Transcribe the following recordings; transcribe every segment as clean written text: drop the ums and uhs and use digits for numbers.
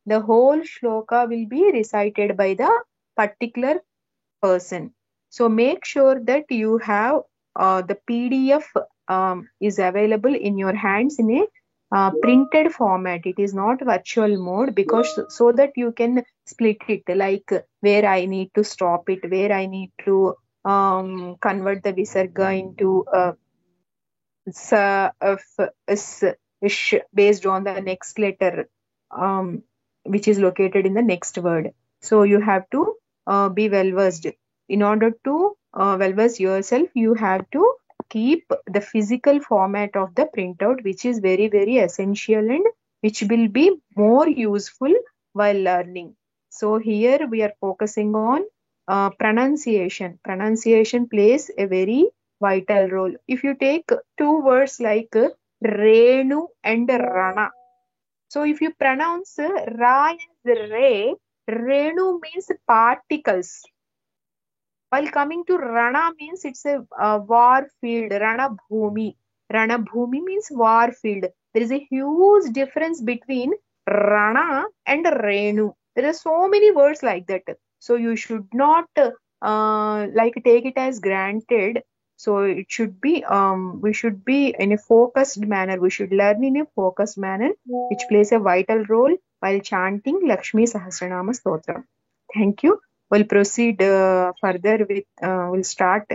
The whole shloka will be recited by the particular person. So make sure that you have the PDF is available in your hands in a printed format. It is not virtual mode, because so that you can split it, like where I need to stop it, where I need to convert the visarga into sa, s, ish, based on the next letter, um, which is located in the next word. So you have to be well versed. In order to well verse yourself, you have to keep the physical format of the printout, which is very, very essential and which will be more useful while learning. So here we are focusing on pronunciation. Pronunciation plays a very vital role. If you take two words like Renu and Rana, so if you pronounce Ra as Re, Renu means particles. While coming to Rana means it's a war field, Rana Bhumi. Rana Bhumi means war field. There is a huge difference between Rana and Renu. There are so many words like that. So you should not like take it as granted. So it should be we should be in a focused manner. We should learn in a focused manner, which plays a vital role while chanting Lakshmi Sahasranama Stotram. Thank you. We'll proceed further with, we'll start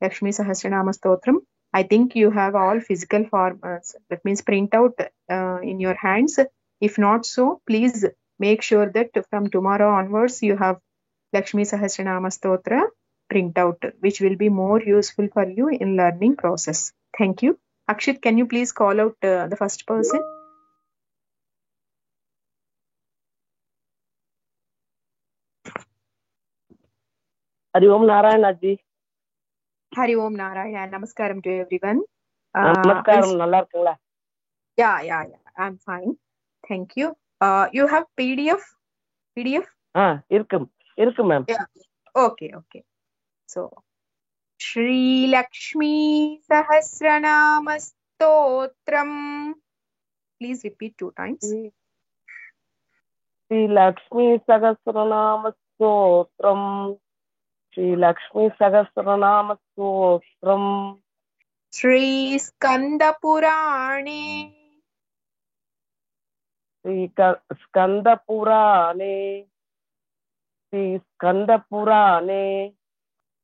Lakshmi Sahasranama Stotram. I think you have all physical formats, that means printout in your hands. If not so, please make sure that from tomorrow onwards you have Lakshmi Sahasranama Stotra printout, which will be more useful for you in learning process. Thank you. Akshit, can you please call out the first person? Hari Om Narayana ji. Hari Om Narayana. Namaskaram to everyone. Namaskaram, nalla irukkinga. Yeah. I'm fine. Thank you. You have PDF? Irukku ma'am. Yeah. Okay. So, Shri Lakshmi Sahasranama Stotram. Please repeat 2 times. Shri Lakshmi Sahasranama Stotram. Shri Lakshmi Sahasranama Stotram. Shri Skanda Purane. Shri Skanda Purane. Shri Skanda Purane.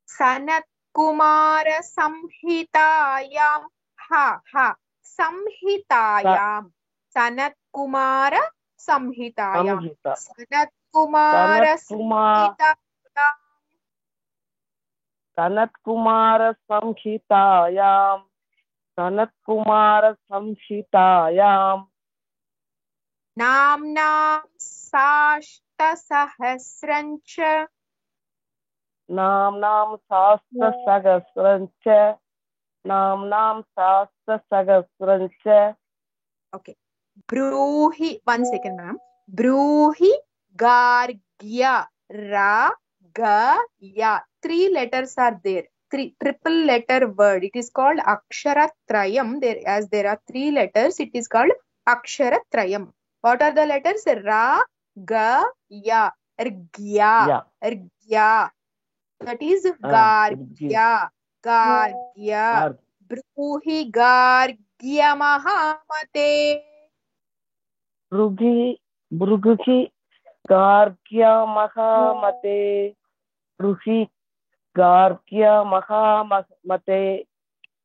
Sanat Kumara Samhitayam. Samhitayam. Sanat Kumara Samhitayam. Sanat Kumara Samhitayam. Sanat Kumara Samhitayam. Sanat Kumara Samhitayam. Namnam Sashta Sahasrancha. Namnam Sashta Sahasrancha. Namnam Sashta Sahasrancha. Okay. Bruhi. 1 second, ma'am. Bruhi Gargya. Ra Ga Ya. 3 letters are there. 3 triple letter word. It is called Aksharatrayam. As there are 3 letters, it is called Aksharatrayam. What are the letters? Ra Ga Ya. Rgya. Rgya. That is Gargya. Gargya. Bruhi Gargya Mahamate. Bruhi Gargya Mahamate. Bruhi Gargya Mahamate.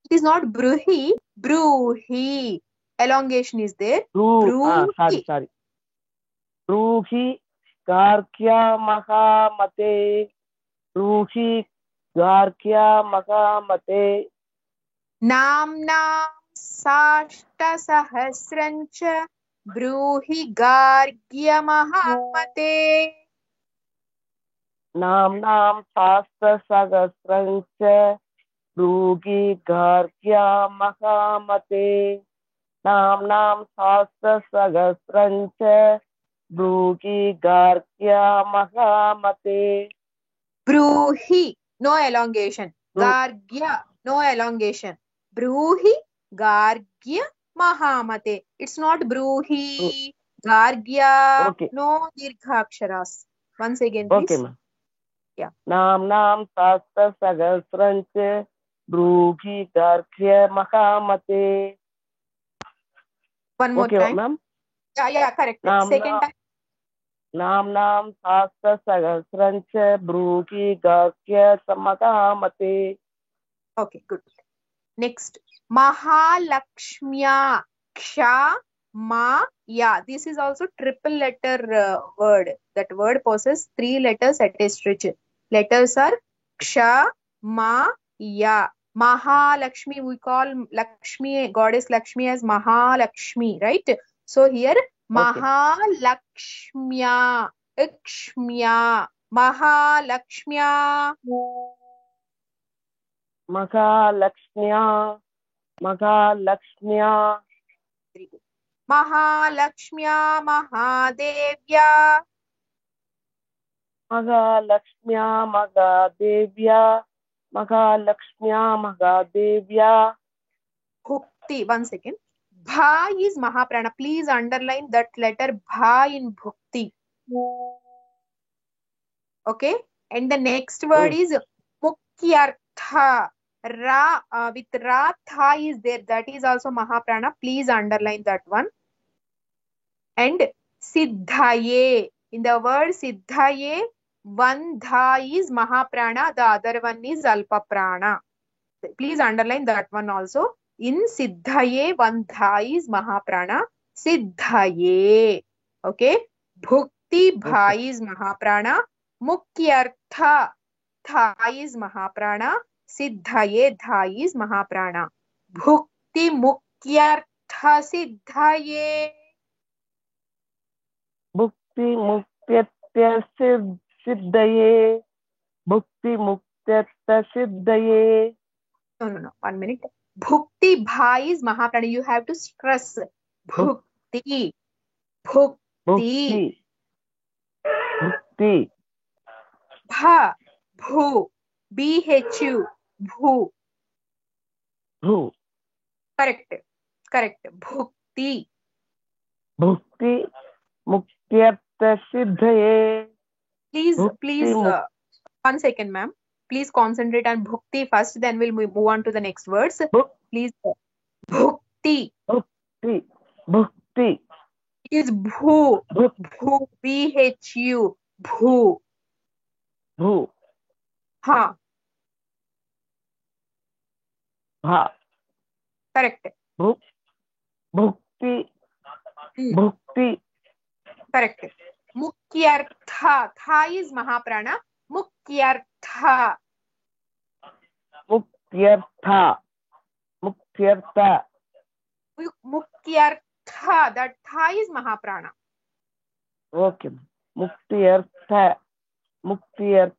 It is not Bruhi. Bruhi. Elongation is there. Sorry. Bruhi Gargya Mahamate. Bruhi Gargya Mahamate. Namnam Sashta Sahasrancha. Bruhi Gargya Mahamate. Namnam Sashta Sahasrancha. Bruhi Gargya Mahamate. Namnam Sashta Sahasrancha. Bruhi Gargya Mahamate. Bruhi, no elongation. Gargya, no elongation. Bruhi Gargya Mahamate. It's not Bruhi. Gargya. Okay. No dirgha aksharas. Once again, please. Okay, ma'am. Yeah. Nam Sastra Sagasrancha Brughi Gargya Mahamate. One more Okay, time. ma'am. Yeah, correct. Second time. Nam Sastra Sagasrancha Brughi Gargya Mahamate. Okay, good. Next, Mahalakshmya Ksha Ma Ya. This is also triple letter word. That word possesses 3 letters at a stretch. Letters are Ksha Ma Ya. Mahalakshmi, we call Lakshmi, goddess Lakshmi as Mahalakshmi, right? So here Mahalakshmya, Ikshmya, Mahalakshmya. Mahalakshmya. Mahalakshmya Mahadevya. Mahalakshmya Magadevya. Bhukti. One second. Bha is Mahaprana. Please underline that letter Bha in Bhukti. Okay. And the next word is Mukyartha. Ra with Ra Tha is there. That is also Mahaprana. Please underline that one. And Siddhaye. In the word Siddhaye, one Dha is Mahaprana, the other one is Alpaprana. Please underline that one also. In Siddhaye, one Dha is Mahaprana. Siddhaye. Okay. Bhukti Bha is Mahaprana. Mukyartha Tha is Mahaprana. Siddhaye Dha is Mahaprana. Bhukti Mukyartha Siddhaye. Bhukti Mukyartha Siddhaye. Bhukti Mukyartha Siddhaye. No. 1 minute. Bhukti Bha is Mahaprana. You have to stress. Bhukti. Bhukti. Bhukti. Bha. Bhu. BHU. Bhu. Bhu. Correct. Bhukti. Bhukti Mukyartha Siddhaye. Please, 1 second, ma'am. Please concentrate on Bhukti first, then we'll move on to the next words. Please. Bhukti. Bhukti. It is Bhu. Bhu. BHU. Bhu. Bhu. Ha. Bha. Correct. Bhukti. Bhukti. Correct. Mukyartha. Tha is Mahaprana. Mukyartha. Mukyartha. Mukyartha. That Tha is Mahaprana. Okay. Mukyartha. Bhukti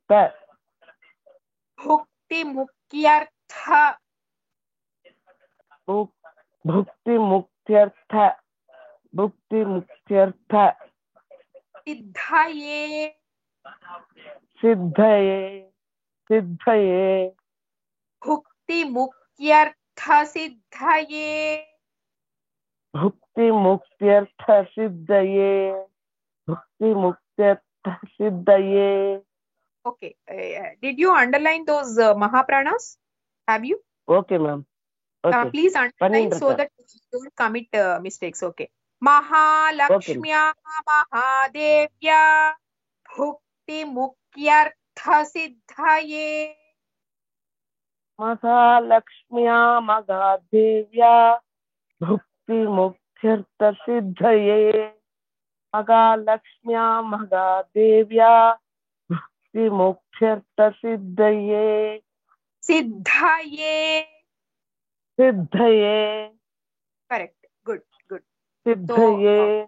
Mukyartha. Bhukti Mukyartha. Siddhaye. Bhukti Mukyartha Siddhaye. Bhukti Mukyartha Siddhaye. Okay. Did you underline those Mahapranas? Have you? Okay, ma'am. Okay. Please underline so that you don't commit mistakes. Okay. Mahalakshmya Mahadevya. Bhukti Mukyartha Siddhaye. Mahalakshmya Magadevya. Bhukti Mukyartha Siddhaye. Mahalakshmya Magadevya. Bhukti Mukyartha Siddhaye. Siddhaye. Correct. Good. Siddhaye.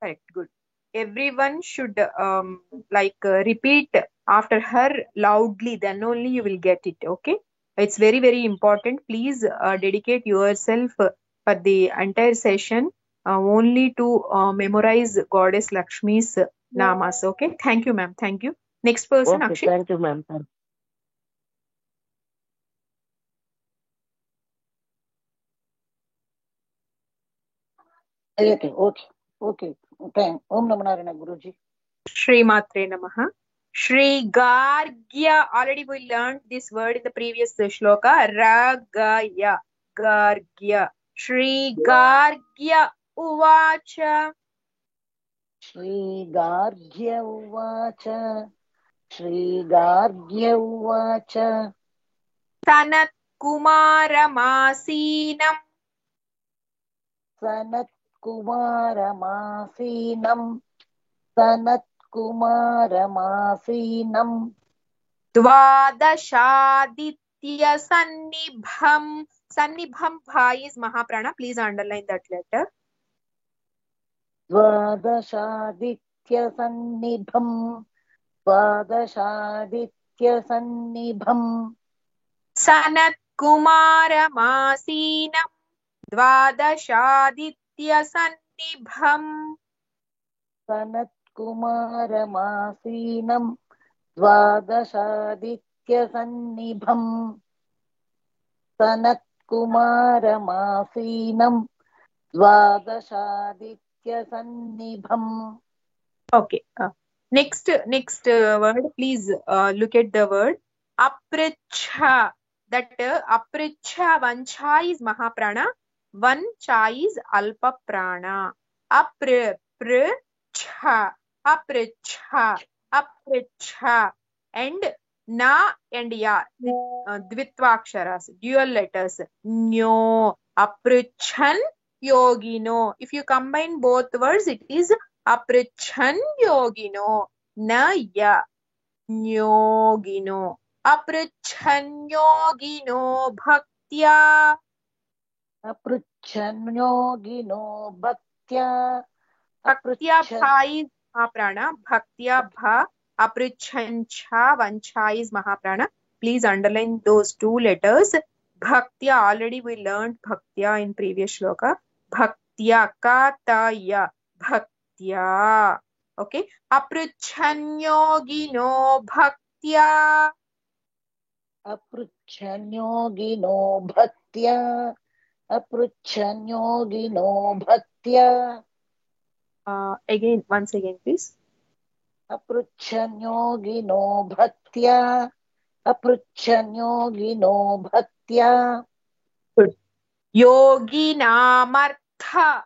Correct. Good. Everyone should repeat after her loudly. Then only you will get it. Okay. It's very, very important. Please dedicate yourself for the entire session only to memorize Goddess Lakshmi's namas. Okay. Thank you, ma'am. Thank you. Next person, Okay, Akshay. thank you, ma'am. Okay. Okay. Thank. Om Namo Narayana, Guruji. Shri Matre Namaha. Shri Gargya. Already we learned this word in the previous shloka. Ragaya. Gargya. Shri Gargya Uvacha. Shri Gargya Uvacha. Shri Gargya Uvacha. Sanat Kumaramasinam. Sanat Kumaramasinam. Sanat Kumaramasinam. Dvadashaditya Sannibham. Sannibham Bha is Mahaprana. Please underline that letter. Dvadashaditya Sannibham. Dvadashaditya Sannibham. Sanat Kumaramasinam. Dvadashaditya Sannibham. Sanat Kumaramasinam. Dvadashaditya Sannibham. Sanat Kumaramasinam. Dvadashaditya Sannibham. Okay. Next word. Please look at the word apricha. That apricha, one cha is Mahaprana, one cha is Alpa Prana. Apricha, apricha, apricha, and na and ya, dvitvaksharas, dual letters. Nyo, aprichan, yogino. If you combine both words, it is aprichan yogino. Na ya, nyogino. Aprichan yogino bhaktya. Aprichan yogino bhaktya. Bhaktya bha is Mahaprana. Bhaktya bha. Aprichancha, vancha is Mahaprana. Please underline those two letters. Bhaktya, already we learned Bhaktya in previous shloka. Bhaktya, kataya, Bhaktya. Okay. Aprichanyogino Bhaktya. Aprichan yogino bhaktya. Aprichan yogino bhaktya. Again, once again, please. Aprichan yogino bhaktya. Aprichan yogino bhaktya. Good. Yogi namartha.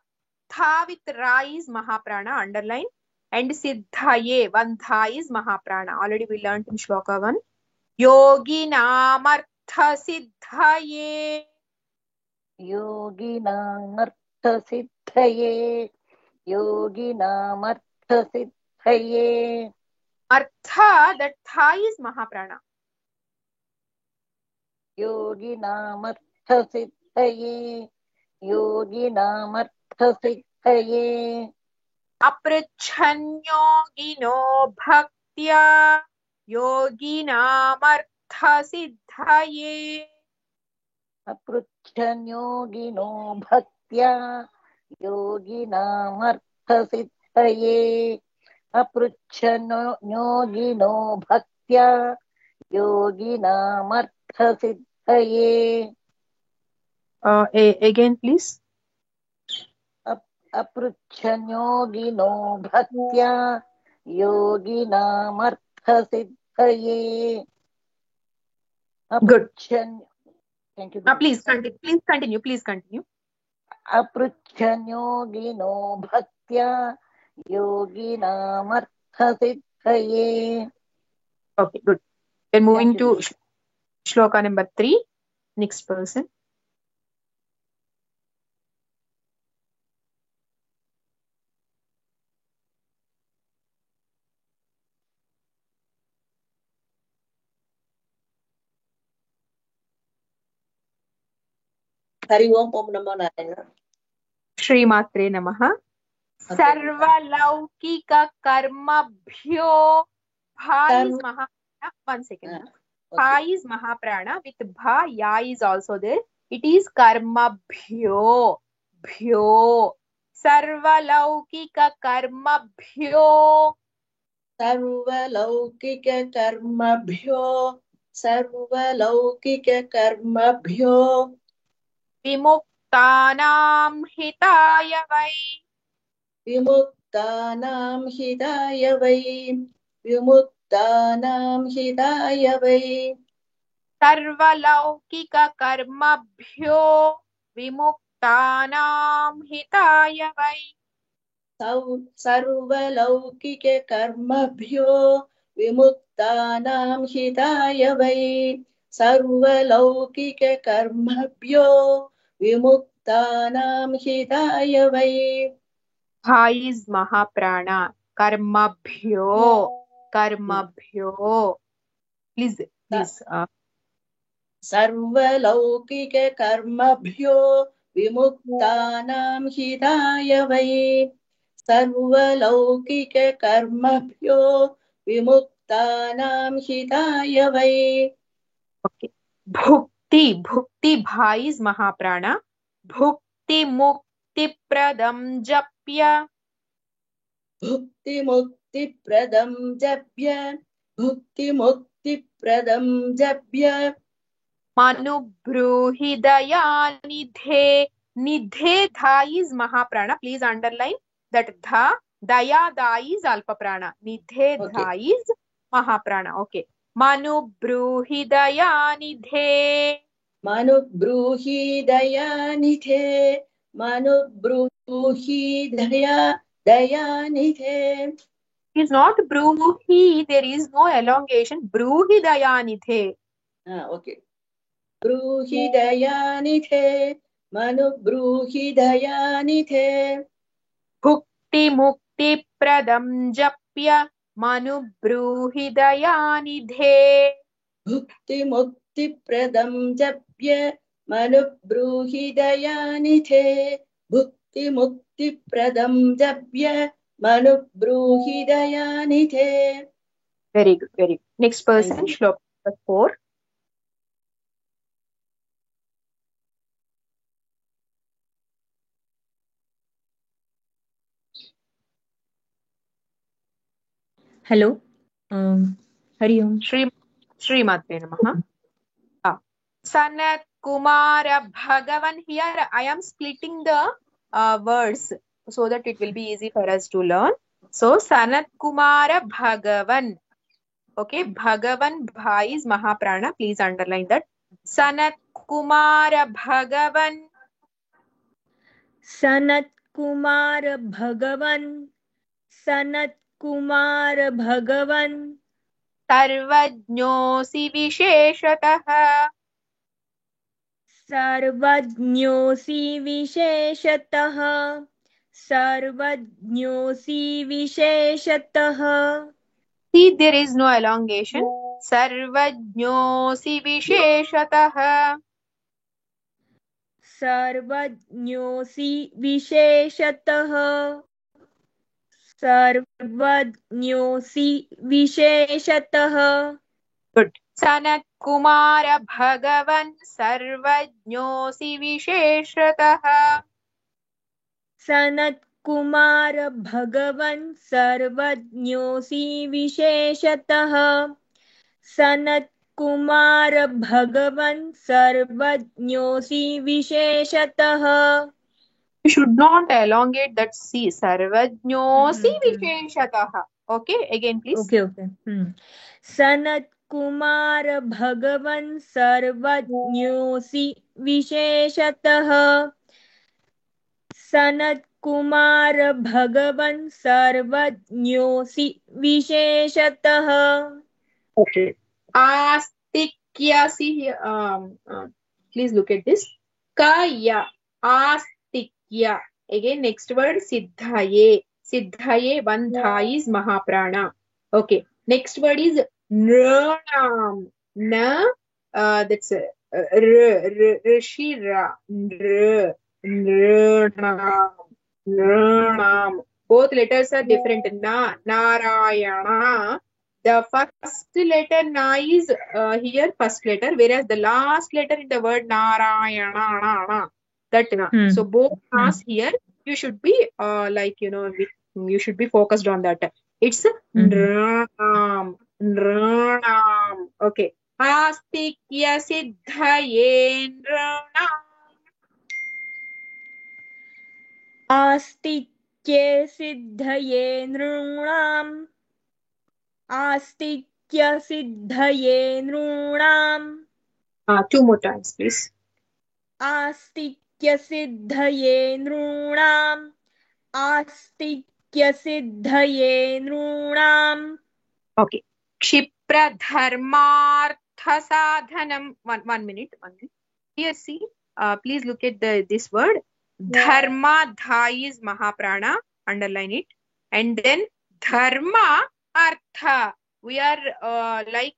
Tha with ra is Mahaprana, underline. And siddhaye, one tha is Mahaprana. Already we learned in shloka 1. Yogi namartha siddhaye. Yogināmartha siddhaye. Yogināmartha siddhaye. Artha, that tha is Mahaprana. Yogināmartha siddhaye. Yogināmartha siddhaye. Apricchanyogino bhaktya. Yoginamartha siddhaye. Aprichan yogino bhaktya. Yogināmartha siddhaye. Aprichan yogino bhaktya. Yogināmartha siddhaye. Again, please. Aprichan yogino bhaktya. Yogināmartha siddhaye. Good. Thank you. Please continue. Aprichan yogino bhaktya. Yogināmartha siddhaye. Okay, good. We're moving to shloka number 3. Next person. Hari Om. Om Namo Narayana. Shri Matre Namaha. Sarvalaukika karmabhyo. Bha is Mahaprana. One second. Bha is Mahaprana. With Bha, Ya is also there. It is karmabhyo. Bhyo. Sarvalaukika karmabhyo. Sarvalaukika karmabhyo. Sarvalaukika karmabhyo. Vimuktanam hitaya vai. विमुक्तानां हिताय वै विमुक्तानां हिताय वै सर्वलौकिककर्मभ्यो विमुक्तानां हिताय वै सर्वलौकिककर्मभ्यो विमुक्तानां हिताय वै सर्वलौकिककर्मभ्यो विमुक्तानां हिताय वै हा is महाप्राणा कर्मभ्यो please सर्वलौकिककर्मभ्यो विमुक्तानां हिताय वै सर्वलौकिककर्मभ्यो विमुक्तानां हिताय वै okay bhukti bha is महाप्राणा bhukti mukti pradam japya भुक्तिमुक्तिप्रदं जप्य भुक्तिमुक्तिप्रदं जप्य manubruhi dayanidhe nidhe dha is mahaprana please underline that daya da is alpa prana nidhe dha is mahaprana okay manubruhi dayanidhe मनुब्रूहि दयानिधे मनुब्रूहि दयानिधे is not bruhi there is no elongation bruhi dayanidhe okay ब्रूहि दयानिधे मनुब्रूहि दयानिधे भुक्ति मुक्ति Padma जप्य मनुब्रूहि दयानिधे भुक्तिमुक्तिप्रदं जप्य मनुब्रूहि दयानिधे भुक्तिमुक्तिप्रदं जप्य मनुब्रूहि दयानिधे very good next person shlok 4 hello hari om श्रीमात्रे नमः Sanat Kumara Bhagavan here I am splitting the words so that it will be easy for us to learn so Sanat Kumara Bhagavan okay Bhagavan bha is mahaprana please underline that Sanat Kumara Bhagavan Sanat Kumar Bhagavan सर्वज्ञोऽसि विशेषतः See there is no elongation सर्वज्ञोऽसि विशेषतः good Sanat Kumara Bhagavan सर्वज्ञोऽसि विशेषतः Sanat Kumar Bhagavan सर्वज्ञोऽसि विशेषतः Sanat Kumar Bhagavan सर्वज्ञोऽसि विशेषतः You should not elongate that C सर्वज्ञोऽसि विशेषतः okay again please okay Sanat Kumar Bhagavan सर्वज्ञोऽसि विशेषतः Sanat Kumar Bhagavan सर्वज्ञोऽसि विशेषतः okay आस्तिक्यसि please look at this kaya astikya again next word siddhaye one tha is mahaprana okay next word is nranam na that's rishira nranam both letters are different na narayana the first letter na is here first letter whereas the last letter in the word narayana that na so both nas here you should be like you should be focused on that it's nranam okay astikya siddhaye nranam Astikya आस्तिक्ये सिद्धये नृणाम् आस्तिक्य सिद्धये नृणाम् Two more times, please. आस्तिक्य सिद्धये नृणाम् आस्तिक्य सिद्धये नृणाम्. Okay. Kshipra dharmartha sadhanam. One minute. Here, see. Please look at this word. Dharma, dha is Mahaprana. Underline it. And then dharma, artha. We are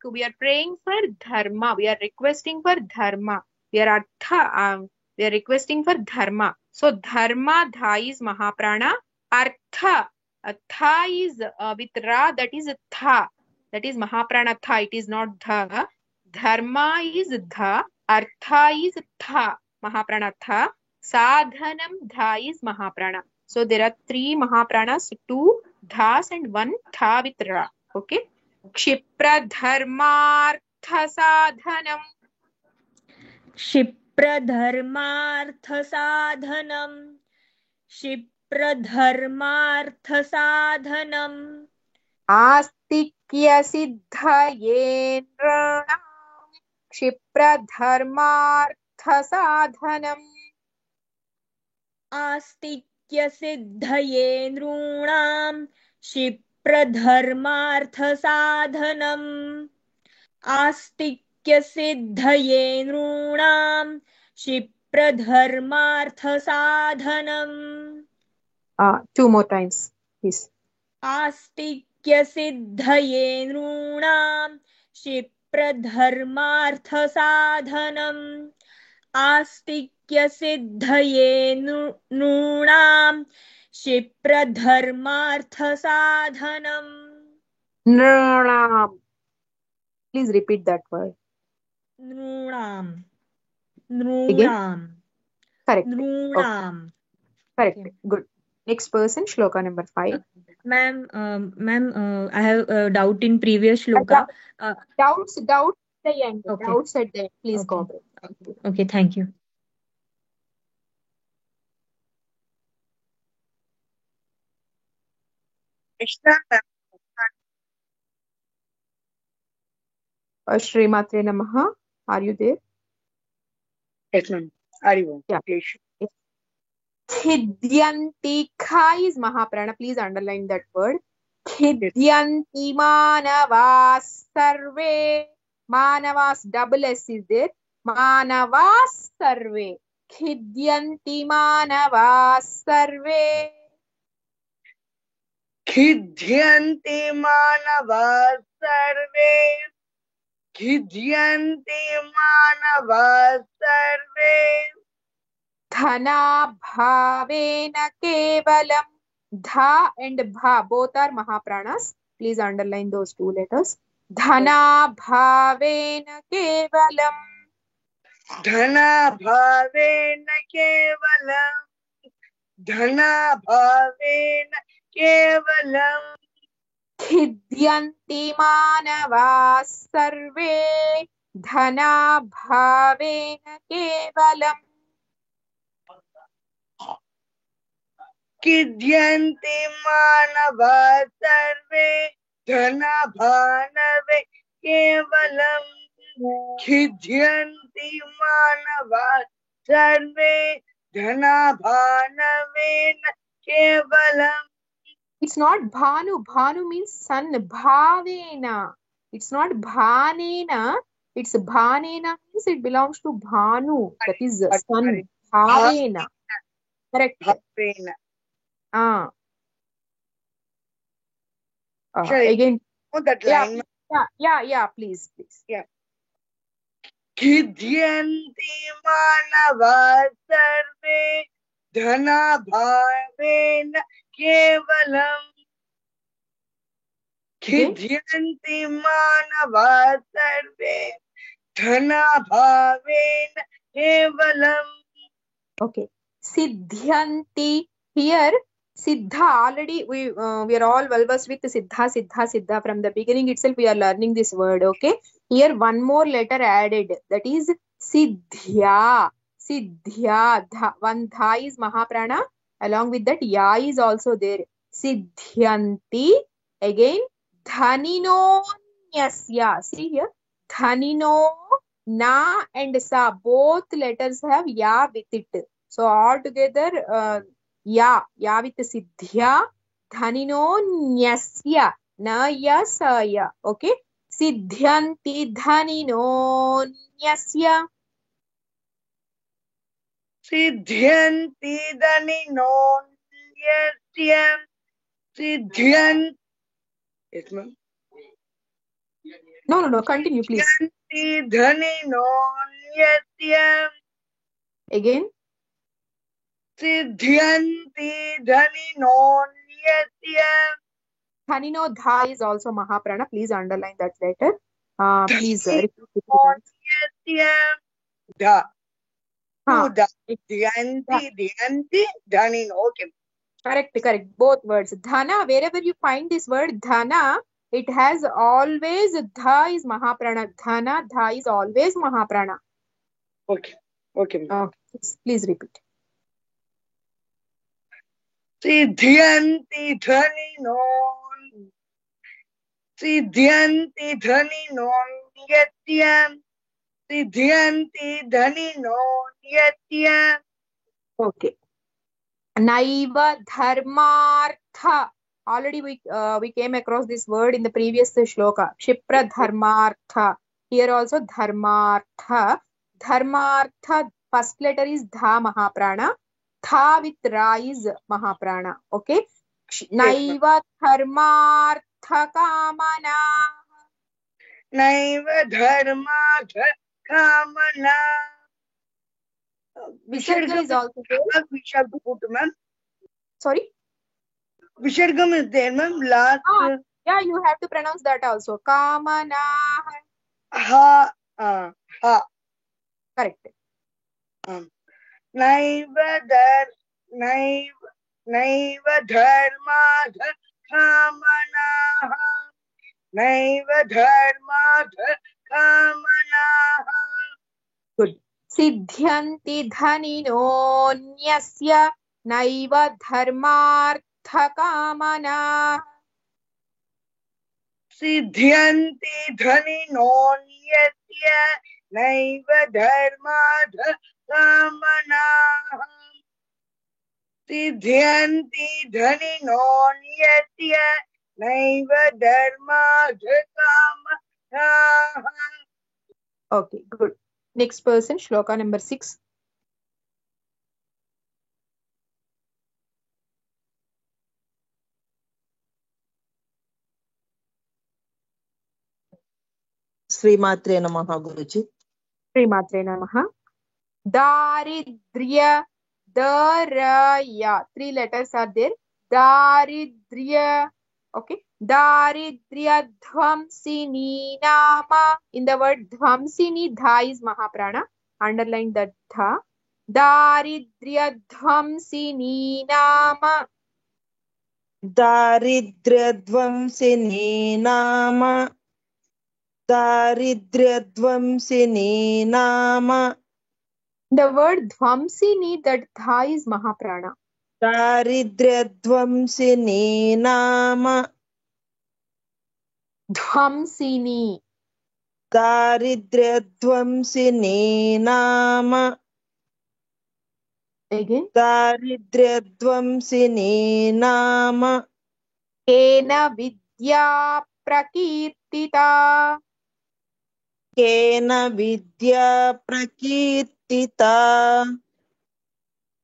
we are praying for dharma. We are requesting for dharma. We are artha. We are requesting for dharma. So dharma, dha is Mahaprana. Artha. Tha is with ra. That is tha. That is Mahaprana tha. It is not dha. Dharma is dha. Artha is tha. Mahaprana tha. Sadhanam dha is Mahaprana. So there are 3 Mahapranas, 2 dhas and 1 tha with ra. Okay. Kshipra dharmartha sadhanam. क्षिप्र धर्मार्थ साधनम् क्षिप्र धर्मार्थ साधनम् आस्तिक्य सिद्धये नृणाम् क्षिप्र धर्मार्थ साधनम् आस्तिक्य सिद्धये नृणाम् क्षिप्र धर्मार्थ साधनम् आस्तिक्य सिद्धये नृणाम् क्षिप्र धर्मार्थ साधनम्. 2 more times, please. आस्तिक्य सिद्धये नृणाम् क्षिप्र धर्मार्थ साधनम् आस्तिक्य सिद्धये नृणाम् क्षिप्र धर्मार्थ साधनम्. Nranam. Please repeat that word. Nrunam. Again? Correct. Nrunam. Okay. Correct. Okay. Good. Next person, shloka number 5. Ma'am, I have a doubt in previous shloka. Doubts at the end. Okay. Doubts at the end. Please go. Okay, thank you. Shri Matre Namaha. Are you there? Yes, ma'am. Arivo. Yeah. Khidyanti. Kha is Mahaprana. Please underline that word. Khidyanti manavas sarve. Manavas, double S is there. Manavas sarve. Khidyanti manavas sarve. Khidyanti manavas sarve. Khidyanti manavas sarve. Dhana bhavena kevalam. Dha and bha both are Mahapranas. Please underline those 2 letters. Dhana bhavena kevalam. Dhana bhavena kevalam. Dhana bhavena kevalam. Khidyanti manavas sarve. Dhana bhavena kevalam. Khidyanti manavas sarve. Dhana bhavena kevalam. Khidyanti manavas sarve. Dhana bhavena kevalam. It's not Bhanu. Bhanu means sun. Bhavena. It's not Bhanena. It's Bhanena means it belongs to Bhanu. That is sun. Bhavena. Correct. Bhavena. Again. Oh, that line. Yeah. Please. Yeah. Khidyanti manavas sarve. Dhana bhavena kevalam. Khidyanti manavas sarve. Dhana bhavena kevalam. Okay. Siddhyanti. Here, Siddha, already we are all well versed with Siddha. From the beginning itself, we are learning this word. Okay. Here, one more letter added. That is Siddhya. Siddhya. One dha is Mahaprana. Along with that, ya is also there. Siddhyanti. Again, dhaninonyasya. See here, dhanino, na and sa, both letters have ya with it. So all together, ya with siddhya, dhaninonyasya, na ya sa ya. Okay. Siddhyanti dhaninonyasya. Siddhyanti dhaninonyasya. Siddhyanti. Yes, ma'am. No. Continue, please. Siddhyanti dhaninonyasya. Again. Siddhyanti dhaninonyasya. Dhanino, dha is also Mahaprana. Please underline that letter. Please repeat it. Dhaninonyasya. Dha. Ha. Dhyanti, dhanino. Okay. Correct. Both words. Dhana, wherever you find this word dhana, it has always dha is Mahaprana. Dhana, dha is always Mahaprana. Okay. Please repeat. Siddhyanti dhaninon. Siddhyanti dhaninon yatyam. Siddhyanti dhaninon yatyam. Okay. Naiva dharmartha. Already we came across this word in the previous shloka. Kshipra dharmartha. Here also dharmartha. Dharmartha, first letter is dha Mahaprana. Tha with ra is Mahaprana. Okay. Naiva dharmartha kamana. Naiva dharma kamana. Visarga is also there. We shall put, ma'am. Sorry? Visargam is there, ma'am. Last. Yeah, you have to pronounce that also. Kamana. Ha. Correct. Naiva dharma kamana. Naiva dharma kamana. Good. Siddhyanti dhaninonyasya naiva dharmartha kamana. Siddhyanti dhaninonyasya naiva dharma kamana. Siddhyanti dhaninonyasya naiva dharma kamana. Okay, good. Next person, shloka number 6. Srimatre Namaha Guruji. Srimatre Namaha. Daridrya, daraya. 3 letters are there. Daridrya. Okay. Daridrya dhvamsini nama. In the word dhvamsini, dha is Mahaprana. Underline that dha. Daridrya dhvamsini nama. Daridryadvamsini nama. Daridryadvamsini nama. The word dhvamsini, that dha is Mahaprana. Daridryadvamsini nama. Dhvamsini. Daridryadvamsini nama. Again. Daridryadvamsini nama. Kena vidya prakirtita. Kena vidya prakirtita.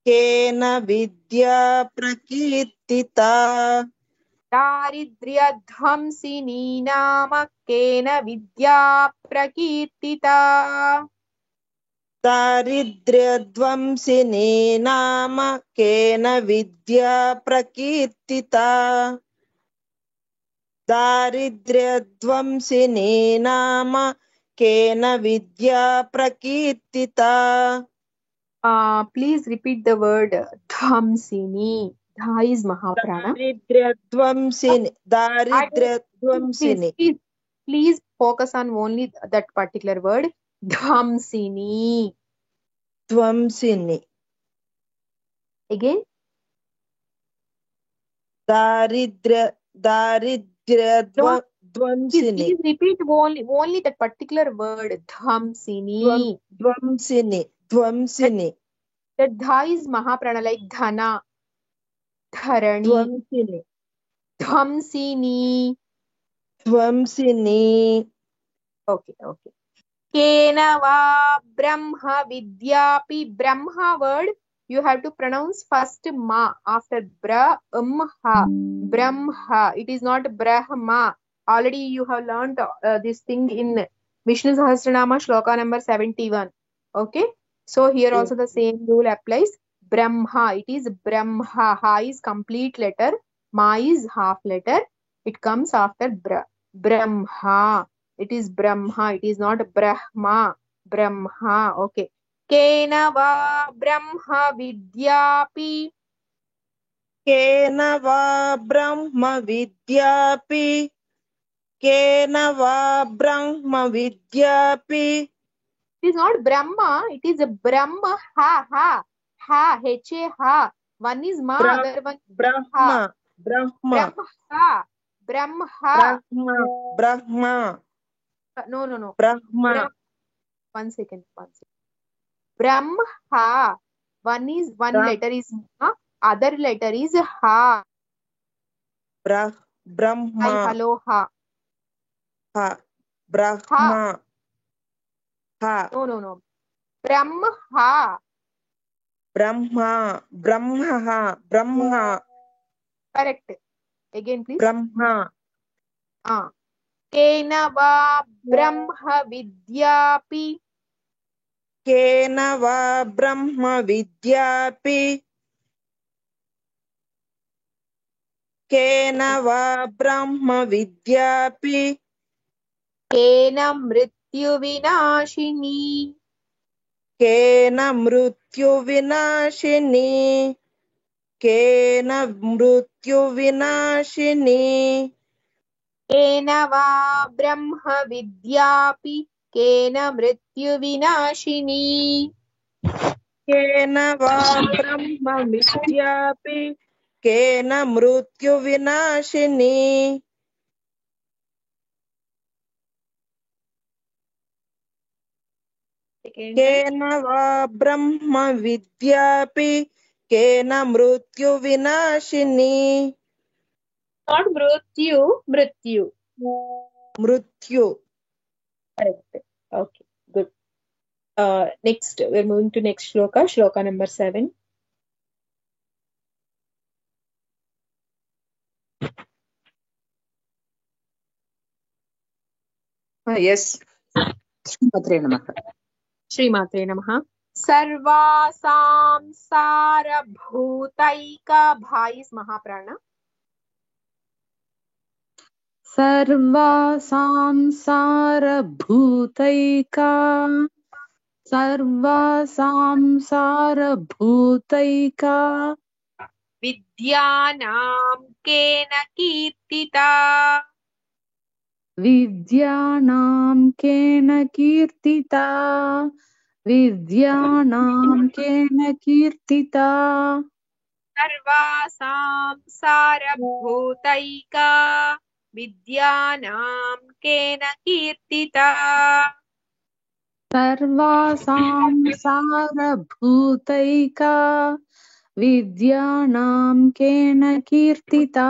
Kena vidya prakirtita. Daridrya dhvamsini nama kena vidya prakirtita. Daridryadvamsini nama kena vidya prakirtita. Daridryadvamsini nama kena vidya prakirtita. Please repeat the word dhvamsini. Dha is Mahaprana. Daridryadvamsini. Please focus on only that particular word. Dhvamsini. Dvamsini. Again. दारिद्र्यध्वंसिनि Please repeat only that particular word, dhamsini. ध्वंसिनि That dha is mahaprana, like dhana, dharani, dhamsini. Okay. Kena va brahma vidyapi. Brahma word you have to pronounce first ma after brahma. Brahma. It is not brahma. Already you have learned this thing in Vishnu Sahasranama shloka number 71. Okay. So here also the same rule applies. Brahma. It is Brahma. Ha is complete letter. Ma is half letter. It comes after Brahma. It is Brahma. It is not Brahma. Brahma. Okay. Kena va Brahma vidyapi. केन वा ब्रह्म विद्यापि केन वा ब्रह्म विद्यापि It is not Brahma. It is Brahma. Ha. H-A, ha. One is ma. Other one is ha. Brahma Brahma. No. Brahma One second. Brahma. One letter is ma. Other letter is ha. Brahma Hello, ha. Brahma No. Brahma. Brahma Correct. Again, please. Brahma Kena va Brahma vidyapi. केन वा ब्रह्म विद्यापि केन वा ब्रह्म विद्यापि केन मृत्युविनाशिनी. केन मृत्युविनाशिनी केन मृत्युविनाशिनी केन वा ब्रह्म विद्यापि केन मृत्युविनाशिनी. केन वा ब्रह्म विद्यापि केन मृत्युविनाशिनी केन वा ब्रह्म विद्यापि केन मृत्युविनाशिनी Not mrityu. मृत्यु Correct. Okay, good. Next, we're moving to next shloka number 7. Yes. Srimatre Namaha. Srimatre Namaha. Sarvasam sarabhutaika. Bha is Mahaprana. Sarvasam sarabhutaika. Sarvasam sarabhutaika. Vidyanam kena kirtita. Vidyanam kena kirtita. Vidyanam kena kirtita. Sarvasam sarabhutaika. Vidyanam kena kirtita. Sarvasam sarabhutaika. Vidyanam kena kirtita.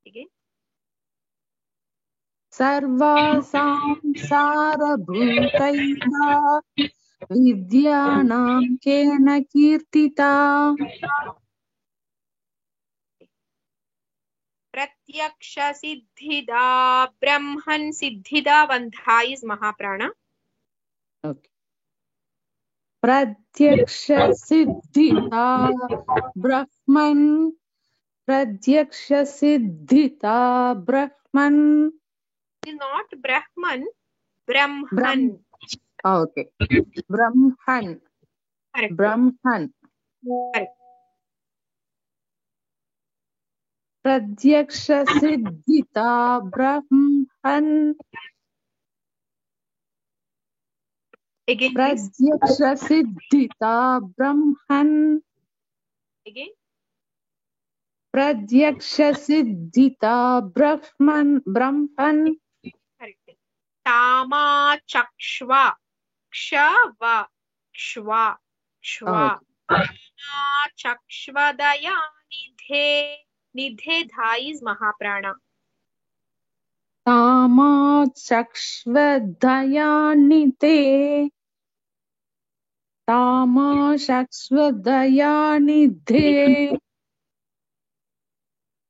Again. Sarvasam sarabhutaika. Vidyanam kena kirtita. Pratyaksha siddhida brahman siddhida. One dha is Mahaprana. Okay. Pratyaksha siddhita Brahman. Pratyaksha siddhita Brahman. It is not Brahman. Brahman. Okay. Brahman. Correct. Brahman. Correct. Pratyaksha siddhita Brahman. Again, please. Pratyaksha siddhita Brahman. Again. प्रत्यक्षसिद्धिता ब्रह्मन् Correct. Tama chakshva. Kshava. Kshva. Kshva. Tama chakshvadaya nidhe. Nidhe dha is Mahaprana. तामा चक्ष्वदयानिते तामा चक्ष्वदयानिधे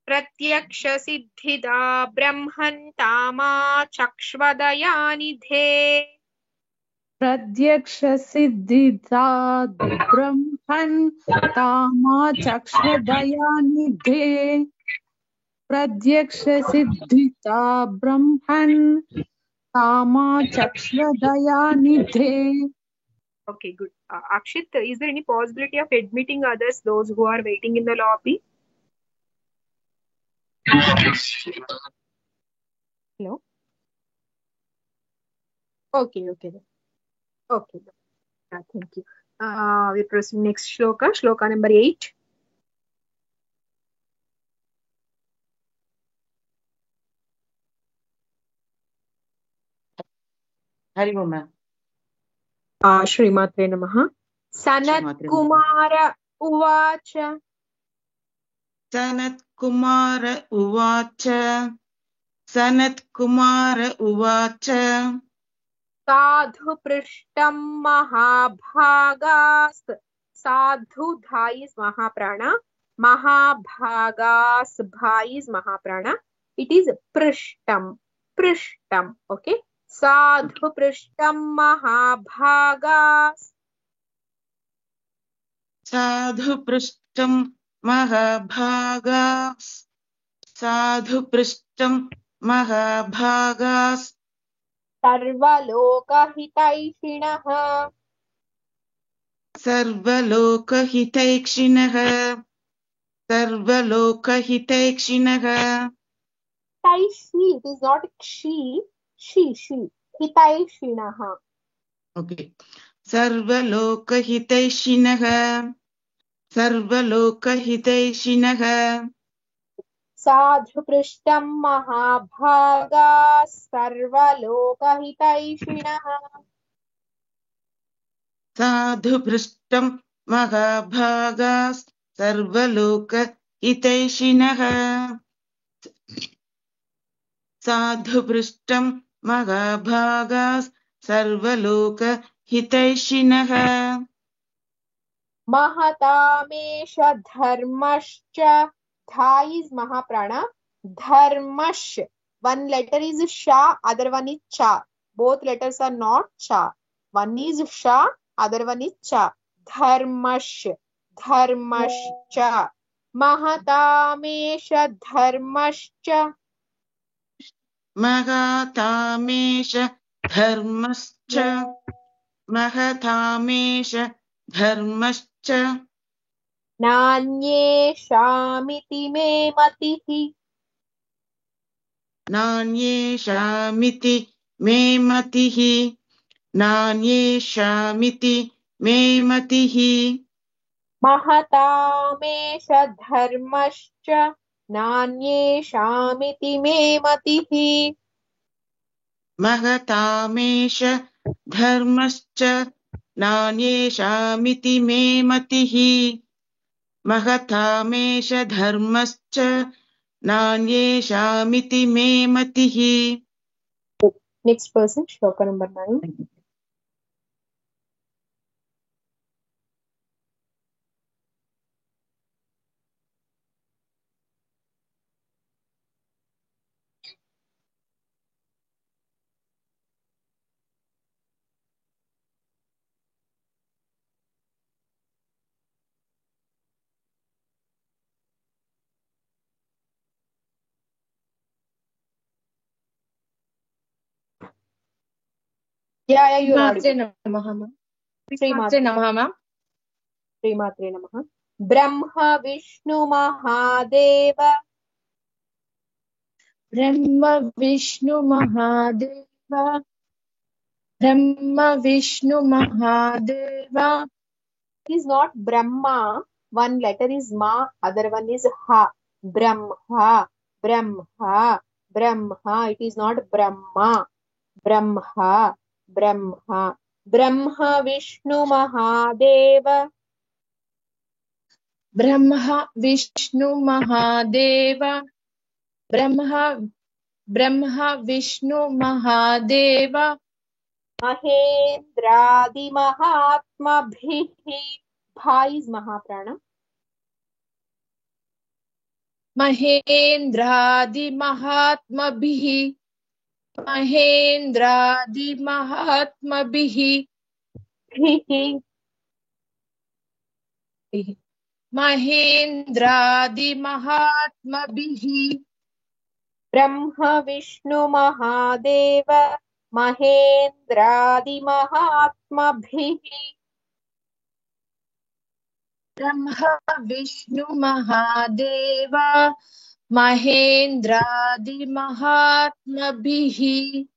प्रत्यक्ष सिद्धिदा ब्रह्मन् तामा चक्ष्वदया निधे. प्रत्यक्षसिद्धिदा ब्रह्मन् तामा चक्ष्वदयानिधे प्रत्यक्षसिद्धिदा ब्रह्मन् तामा चक्ष्वदयानिधे. Okay, good. Akshit, is there any possibility of admitting others, those who are waiting in the lobby? Hello? Okay. Okay. Yeah, thank you. We proceed next shloka. Shloka number 8. Hari Om ma'am. श्रीमात्रे नमः. सनत्कुमार उवाच. सनत्कुमार उवाच. सनत्कुमार उवाच. साधु पृष्टं महाभागास्. साधु धा is Mahaprana. Mahabhagas bha is Mahaprana. It is prishtam. Prishtam. Okay. Sadhu prishtam mahabhagas. साधु पृष्ठं महाभागास्. साधु पृष्ठं महाभागास्. सर्वलोकहितैषिणः. सर्वलोकहितैषिणः. सर्वलोकहितैषिणः. Taishi, it is not she. She. Hitaishinah. Okay. सर्वलोकहितैषिणः. सर्वलोकहितैषिणः. साधु पृष्टं महाभागाः सर्वलोकहितैषिणः. साधु पृष्ठं महाभागास्. सर्वलोकहितैषिणः. साधु पृष्ठं महाभागास्. सर्वलोकहितैषिणः. महतामेष धर्मश्च. Dha is Mahaprana. Dharmash. One letter is Sha, other one is Cha. Both letters are not Cha. One is Sha, other one is Cha. Dharmash. Dharmashcha. Mahatamesha dharmascha. महतामेष धर्मश्च. महतामेष धर्मश्च. नान्येषामिति मे मतिः. नान्येषामिति मे मतिः. नान्येषामिति मे मतिः. महतामेष धर्मश्च नान्येषामिति मे मतिः. महतामेष धर्मश्च नान्येषामिति मे मतिः. महतामेष धर्मश्च नान्येषामिति मे मतिः. Next person, shloka number 9. Yeah, you are audible. श्रीमात्रे नमः मैम. श्रीमात्रे नमः. ब्रह्म विष्णु महादेव. ब्रह्म विष्णु महादेव. ब्रह्म Vishnu Mahadev. It is not Brahma. One letter is Ma, other one is Ha. Brahma, Brahma, Brahma. It is not Brahma. Brahma, Brahma. Brahma Vishnu Mahadeva. Brahma Vishnu Mahadeva. Brahma Vishnu Mahadeva. Mahendradi Mahatma Bhihi. Bha is Mahaprana. Mahendradi Mahatma Bhihi. Mahendradi Mahatma Bhihi. Bhihi. Mahendradi Mahatma Bhihi. Brahma Vishnu Mahadeva. Mahendradi Mahatma Bhihi. Brahma Vishnu Mahadeva. Mahendradi Mahatma Bhihi.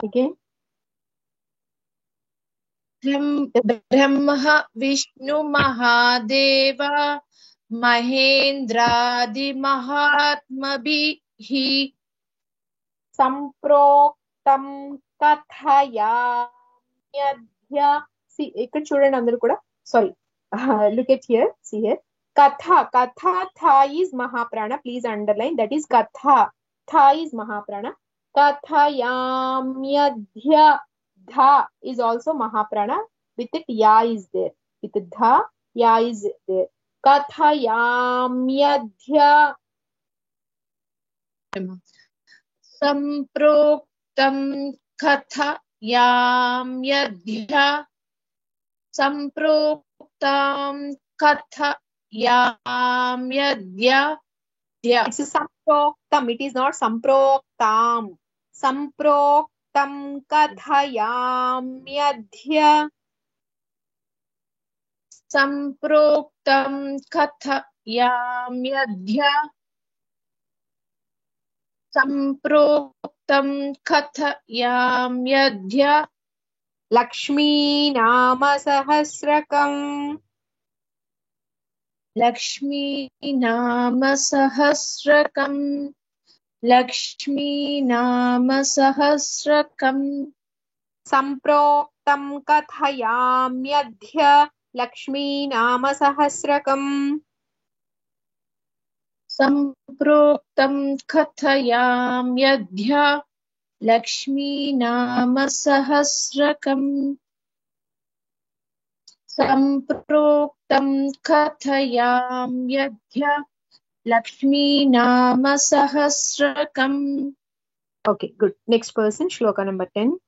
Again. Brahma Vishnu Mahadeva. Mahendradi Mahatma Bhihi. Samproktam kathayamyadhya. See, ikkada chudandi andaru kuda. Sorry. Look at here. See here. Katha. Katha. Tha is Mahaprana. Please underline. That is Katha. Tha is Mahaprana. Kathayamyadhya. Dha is also Mahaprana. With it, ya is there. With dha, ya is there. Kathayamyadhya. Samproktam kathayamyadhya. Samproktam kathayamyadhya. It's a samproktam. It is not samproktam. Samproktam kathayamyadhya. Samproktam kathayamyadhya. Samproktam kathayamyadhya. Lakshmi Nama Sahasrakam. Lakshmi Nama Sahasrakam. Lakshmi Nama Sahasrakam. Samproktam kathayamyadhya. Lakshmi Nama Sahasrakam. Samproktam kathayamyadhya. Lakshmi Nama Sahasrakam. Samproktam kathayamyadhya. Lakshmi Nama Sahasrakam. Okay, good. Next person, shloka number 10.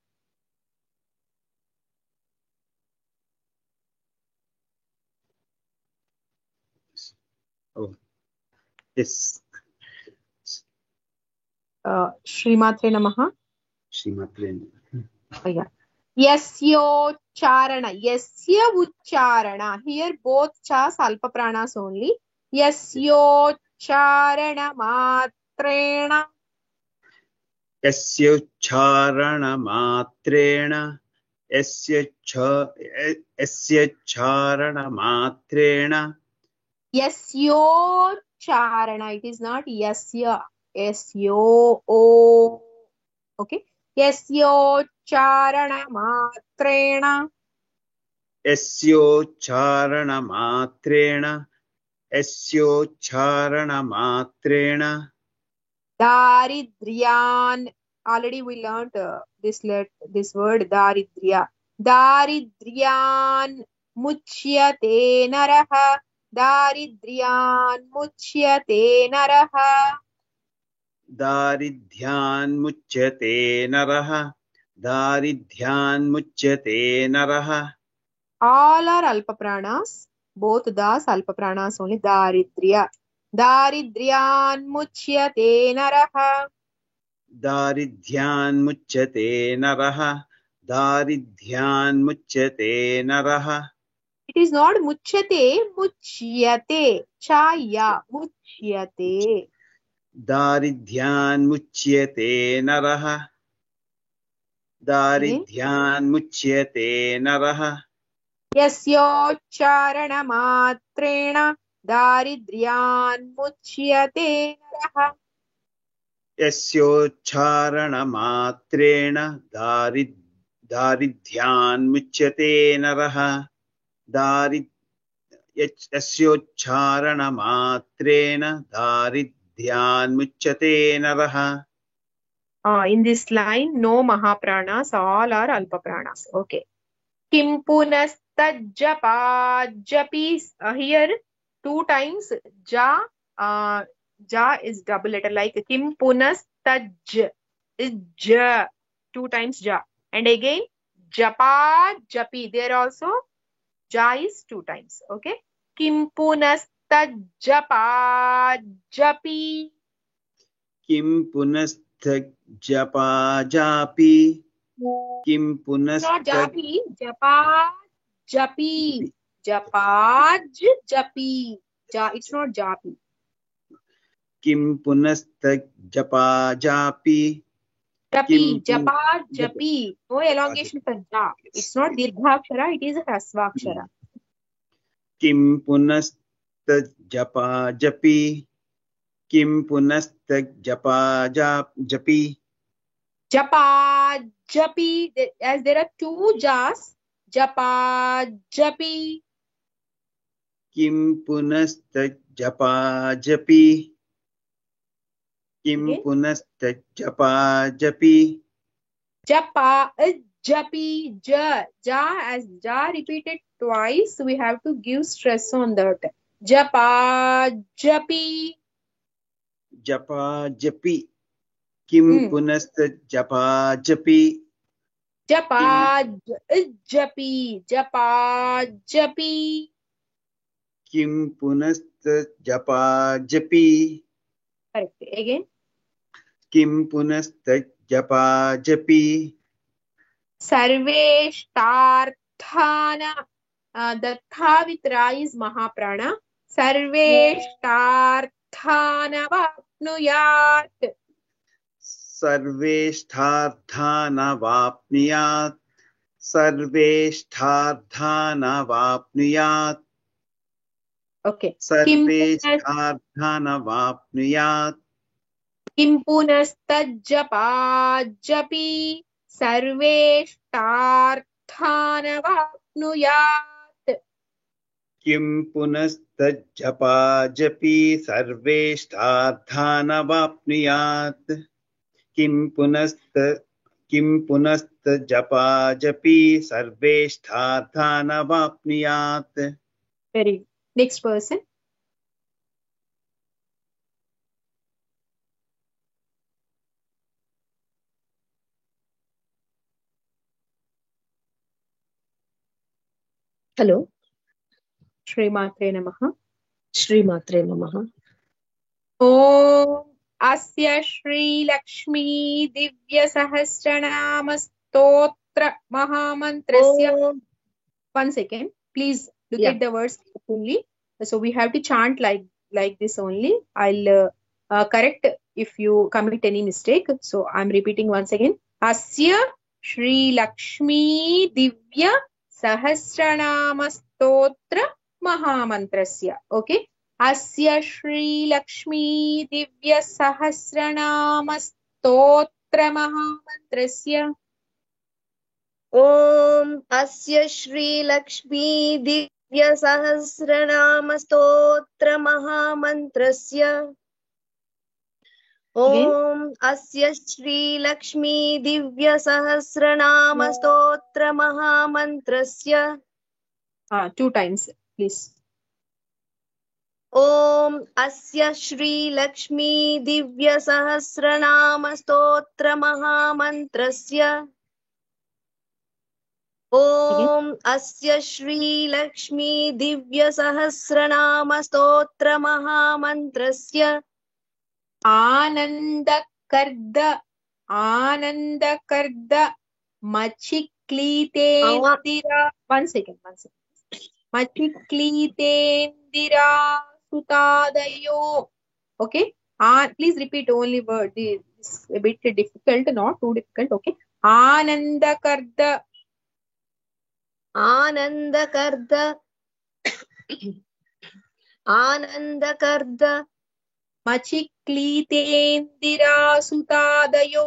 Oh, yes. Srimatre Namaha. Srimatre. Yeah. Yasyo charana. Yasya ucharana. Here both chas alpa pranas only. Yasyo charana matrena. Yasyocharana matrena. Yasyocharana matrena. Yasyo charana. It is not yasya. Yasyo o. Okay. Yasyo charana matrena. Yasyocharana matrena. Yasyocharana matrena. Daridryan. Already we learned this word daridrya. Daridryan muchyate naraha. Daridryan muchyate naraha. Daridhyan muchyate naraha. Daridhyan muchyate naraha. All are alpa pranas. Both das alpa pranas only. Daridrya. Daridryan muchyate naraha. Daridhyan muchyate naraha. Daridhyan muchyate naraha. It is not muchyate, muchyate. Chaya, muchyate. Daridhyan muchyate naraha. Daridhyan muchyate naraha. Yasyo charana matrena. दारिद्र्यान्मुच्यते नरः. यस्योच्चारणमात्रेण दारिद्र्यान्मुच्यते नरः यस्योच्चारणमात्रेण दारिद्र्यान्मुच्यते नरः. In this line, no mahapranas, all are alpapranas. Okay. Kim punastajjapajapi. Here, 2 times ja. Ja is double letter, like kim punastaj is ja. 2 times ja. And again, japa japi. There also ja is 2 times. Okay. Kim punastajjapajapi. Kim punastajjapajapi. Kim Not japi, japa japi. Japaj japi. Ja, it's not japi. Kim punastajjapajapi. Japi, japa japi. No elongation for ja. It's not dirghakshara, it is a hasvakshara. Kim punastajjapajapi. Kim punastajjapajapi. Japa japi. As there are 2 jas, japa japi. Kim punastajjapajapi. Kim punastajjapajapi. Japa japi. Ja. Ja, as ja repeated twice, we have to give stress on that. Japa japi. Japa japi. Kim punastajjapajapi. Japa japi. Japa japi. Kim punastajjapajapi. Correct. Again. Kim punastajjapajapi. Sarveshtarthana. The tha with ra is mahaprana. Sarveshtarthana vapnuyat. Sarveshtarthana vapnuyat. Sarveshtarthana vapnuyat. Okay. Sarveshtarthana vapnuyat. Kim punastajjapajapi. Sarveshtarthana vapnuyat. Kim punastajjapajapi. Sarveshtarthana vapnuyat. Kim punastajjapajapi. Sarveshtarthana vapnuyat. Very good. Next person. Hello. Shrimatre namaha. Shrimatre namaha. Om Asya Shri Lakshmi Divya Sahasranama Stotra Mahamantrasya. One second. Please look at the words carefully. So we have to chant like this only. I'll correct if you commit any mistake. So I'm repeating once again. Asya Shri Lakshmi Divya Sahasranama Stotra Mahamantrasya. Okay. Asya Shri Lakshmi Divya Sahasranama Stotra Mahamantrasya. Om Asya Shri Lakshmi Divya Sahasranama Stotra Mahamantrasya. Om Asya Shri Lakshmi Divya Sahasranama Stotra Mahamantrasya. 2 times, please. Om Asya Shri Lakshmi Divya Sahasranama Stotra Mahamantrasya. Om Asya Shri Lakshmi Divya Sahasranama Stotra Mahamantrasya. Ananda Karda Machiklitendira. One second. Machiklitendira Sutadayo. Okay. Please repeat only word. This is a bit difficult, not too difficult. Okay. Ananda Karda. Ananda Karda आनन्दकर्द मचिक्लीतेन्दिरासुतादयो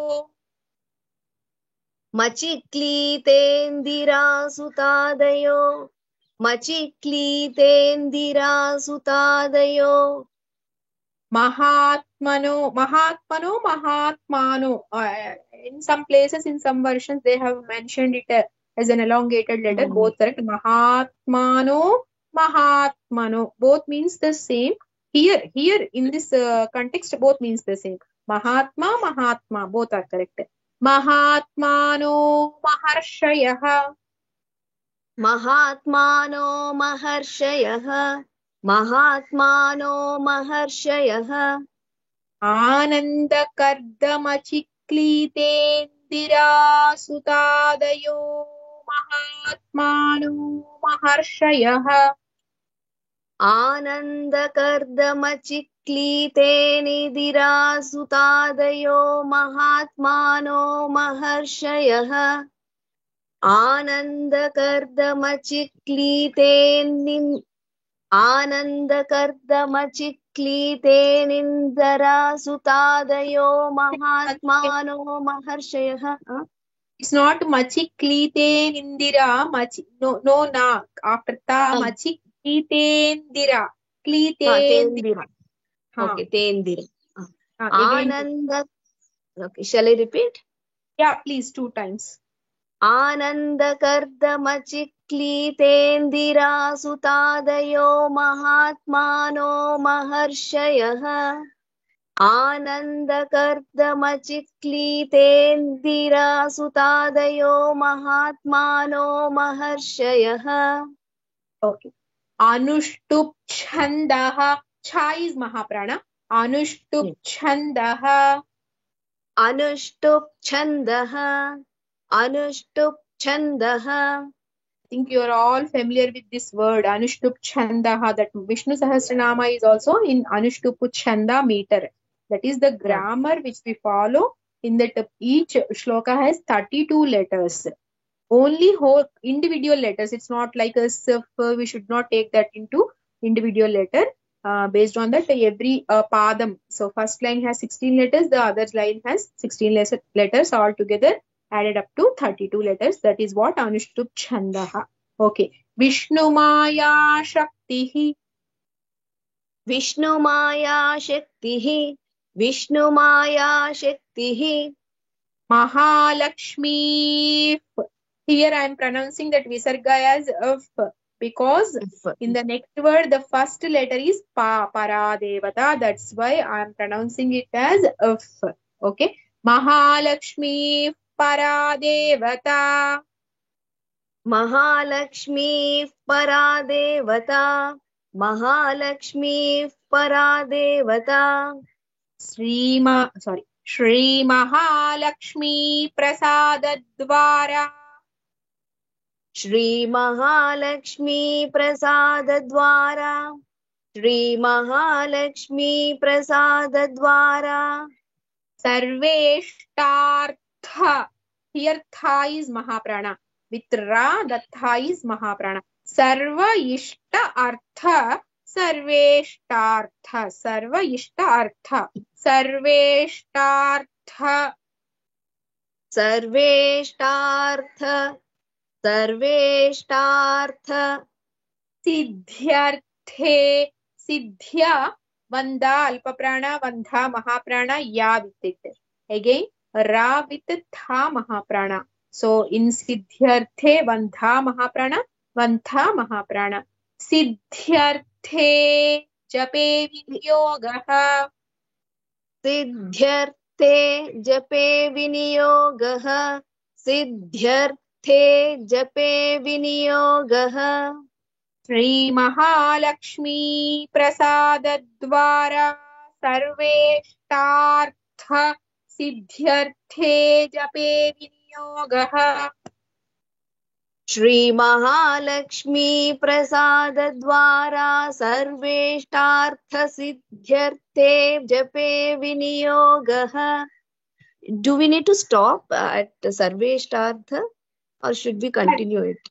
मचिक्लीतेन्दिरासुतादयो मचिक्लीतेन्दिरासुतादयो महात्मनो in some places, in some versions they have mentioned it as an elongated letter. Both correct. Mahatmano both means the same. Here in this context both means the same. Mahatma both are correct. Mahatmano maharshayah आनन्दकर्दमचिक्लीतेन्दिरासुतादयो महात्मानो महर्षयः आनन्दकर्दमचिक्लीतेन्दिरासुतादयो महात्मानो महर्षयः आनन्दकर्दमचिक्लीतेनिन्दरासुतादयो महात्मानो महर्षयः. It's not machiklitenindira no na after ta machiklitendira klitendira. Okay, tendira. Ananda. Okay, shall I repeat? Yeah, please, 2 times. आनन्दकर्दमचिक्लीतेन्दिरासुतादयो महात्मानो महर्षयः आनन्दकर्दमचिक्लीतेन्दिरासुतादयो महात्मानो महर्षयः. Okay. Anushtup chandah. Cha is Mahaprana. Anushtup chandah. Anushtup chandah. Anushtup chandah. I think you are all familiar with this word, Anushtup chandah. That Vishnu Sahasranama is also in Anushtup chanda meter. That is the grammar which we follow. In that each shloka has 32 letters. Only whole individual letters. It's not like as if we should not take that into individual letter. Based on that, every padam. So first line has 16 letters. The other line has 16 letters altogether, added up to 32 letters. That is what Anushtup chandaha. Okay. Vishnu Maya Shaktihi. Vishnu Maya Shaktihi. Vishnu Maya Shaktihi. Mahalakshmi. Here I am pronouncing that visarga as f, because in the next word the first letter is pa, paradevata. That's why I am pronouncing it as f. Okay. Mahalakshmi paradevata. Mahalakshmi paradevata. Mahalakshmi paradevata. Shri Mahalakshmi prasadadvara. Shri Mahalakshmi prasadadvara. Shri Mahalakshmi prasadadvara. Sarveshtartha. Here tha is Mahaprana. With ra, the tha is Mahaprana. Sarva ishta artha. Sarveshtartha. Sarva ishta artha. Sarveshtartha. Sarveshtartha. Sarveshtartha. Siddhyarthe. Siddhya. Vanda, alpaprana, vandha, mahaprana, ya with it. Again, ra with tha, mahaprana. So, in siddhyarthe, vandha, mahaprana, vantha, mahaprana. Siddhyarthe, jape vinyogaha. Siddhyarthe, jape vinyogaha. Siddhyarthe, jape vinyogaha. Shri Mahalakshmi prasadadvara sarveshtartha siddhyarthe jape vinyogaha. Shri Mahalakshmi prasadadvara sarveshtartha siddhyarthe jape vinyogaha. Do we need to stop at sarveshtartha or should we continue it?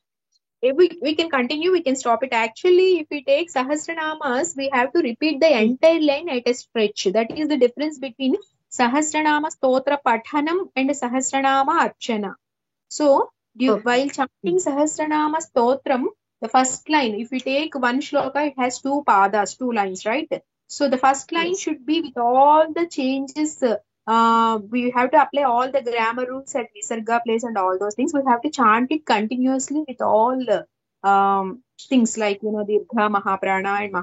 We can continue, we can stop it. Actually, if we take Sahasranamas, we have to repeat the entire line at a stretch. That is the difference between Sahasranama Stotra Pathanam and Sahasranama Archana. So, while chanting Sahasranama Stotram, the first line, if we take one shloka, it has two padas, two lines, right? So, the first line should be with all the changes. We have to apply all the grammar rules at Visarga place and all those things. We have to chant it continuously with all things like, Dirgha, Mahaprana and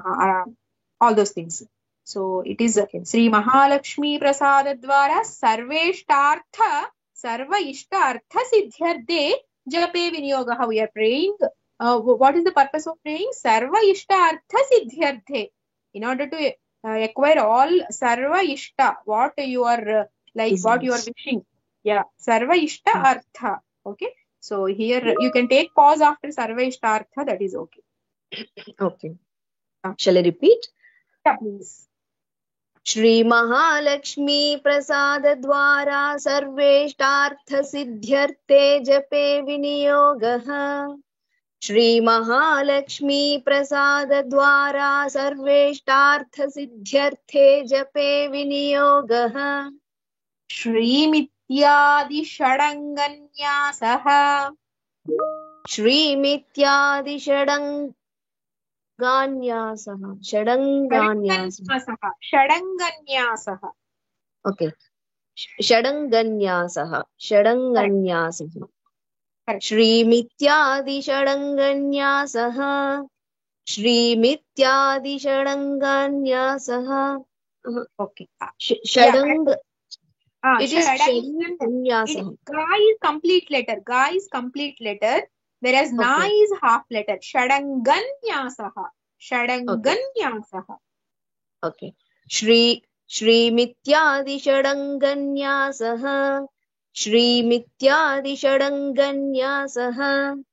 all those things. So, it is Sri Mahalakshmi Prasada Dwara Sarveshtartha Sarva Ishta Artha Siddhyarde Jape Vinyogaha. We are praying. What is the purpose of praying? Sarva Ishta Artha Siddhyarde. In order to acquire all Sarva Ishta, what you are what you are wishing. Yeah, Sarva Ishta Artha. Okay. So here you can take pause after Sarva Ishta Artha. That is okay. Okay. Shall I repeat? Yeah, please. Shri Mahalakshmi Prasada Dwara Sarveshtartha Siddhyarte Jape Vinyogaha. Shri Mahalakshmi Prasada Dwara Sarveshtartha Siddhyarte Jape Vinyogaha. Shri Mityadi Shadanganyasaha. Shri Mityadi Shadanganyasaha. Shadanganyasaha. Okay. Shadanganyasaha. Shadanganyasaha. Shri Mityadi Shadanganyasaha. Shri Mityadi Shadanganyasaha. Okay. Shadang. It is Shadanganyasaha. Ga is complete letter. Ga is complete letter. Whereas Na is half letter. Shadanganyasaha. Shadanganyasaha. Okay. Shri Mityadi Shadanganyasaha. Shri Mityadi Shadanganyasaha.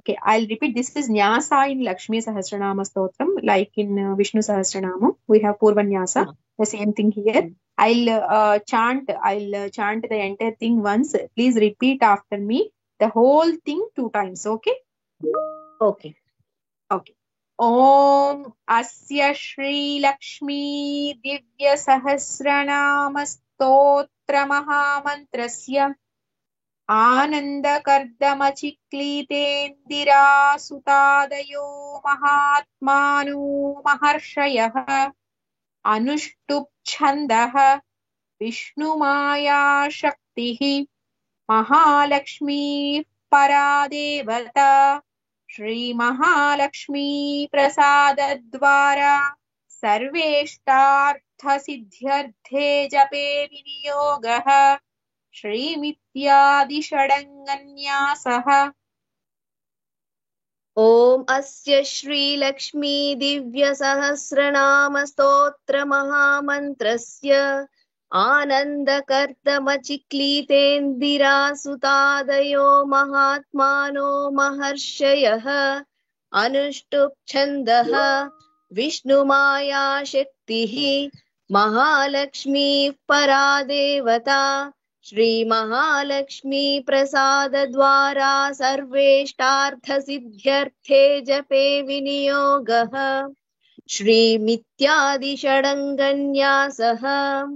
Okay, I'll repeat. This is Nyasa in Lakshmi Sahasranama Stotram. Like in Vishnu Sahasranama, we have Purva Nyasa. The same thing here. I'll chant the entire thing once. Please repeat after me the whole thing 2 times. Okay? Okay. Om Asya Shri Lakshmi Divya Sahasranama Stotra Mahamantrasya Anandakardamachiklitetendira Sutadayo Mahatmanu Maharshayah Anushtup Chandah Vishnumaya Shaktihi Mahalakshmi Paradevata Shri Mahalakshmi Prasada Dwara Sarveshtartha Siddhyarthe Jape Vinyogaha Shri Mityadi Shadanganyasaha. Om Asya Shri Lakshmi Divya Sahasranama Stotra Mahamantrasya Anandakardamachiklitendira Sutadayo Mahatmano Maharshayah Anushtup Chandah Vishnumaya Shaktihi Mahalakshmi Paradevata Shri Mahalakshmi Prasada Dwara Sarveshtartha Siddhyarthe Jape Vinyogaha Shri Mityadi Shadanganyasaha.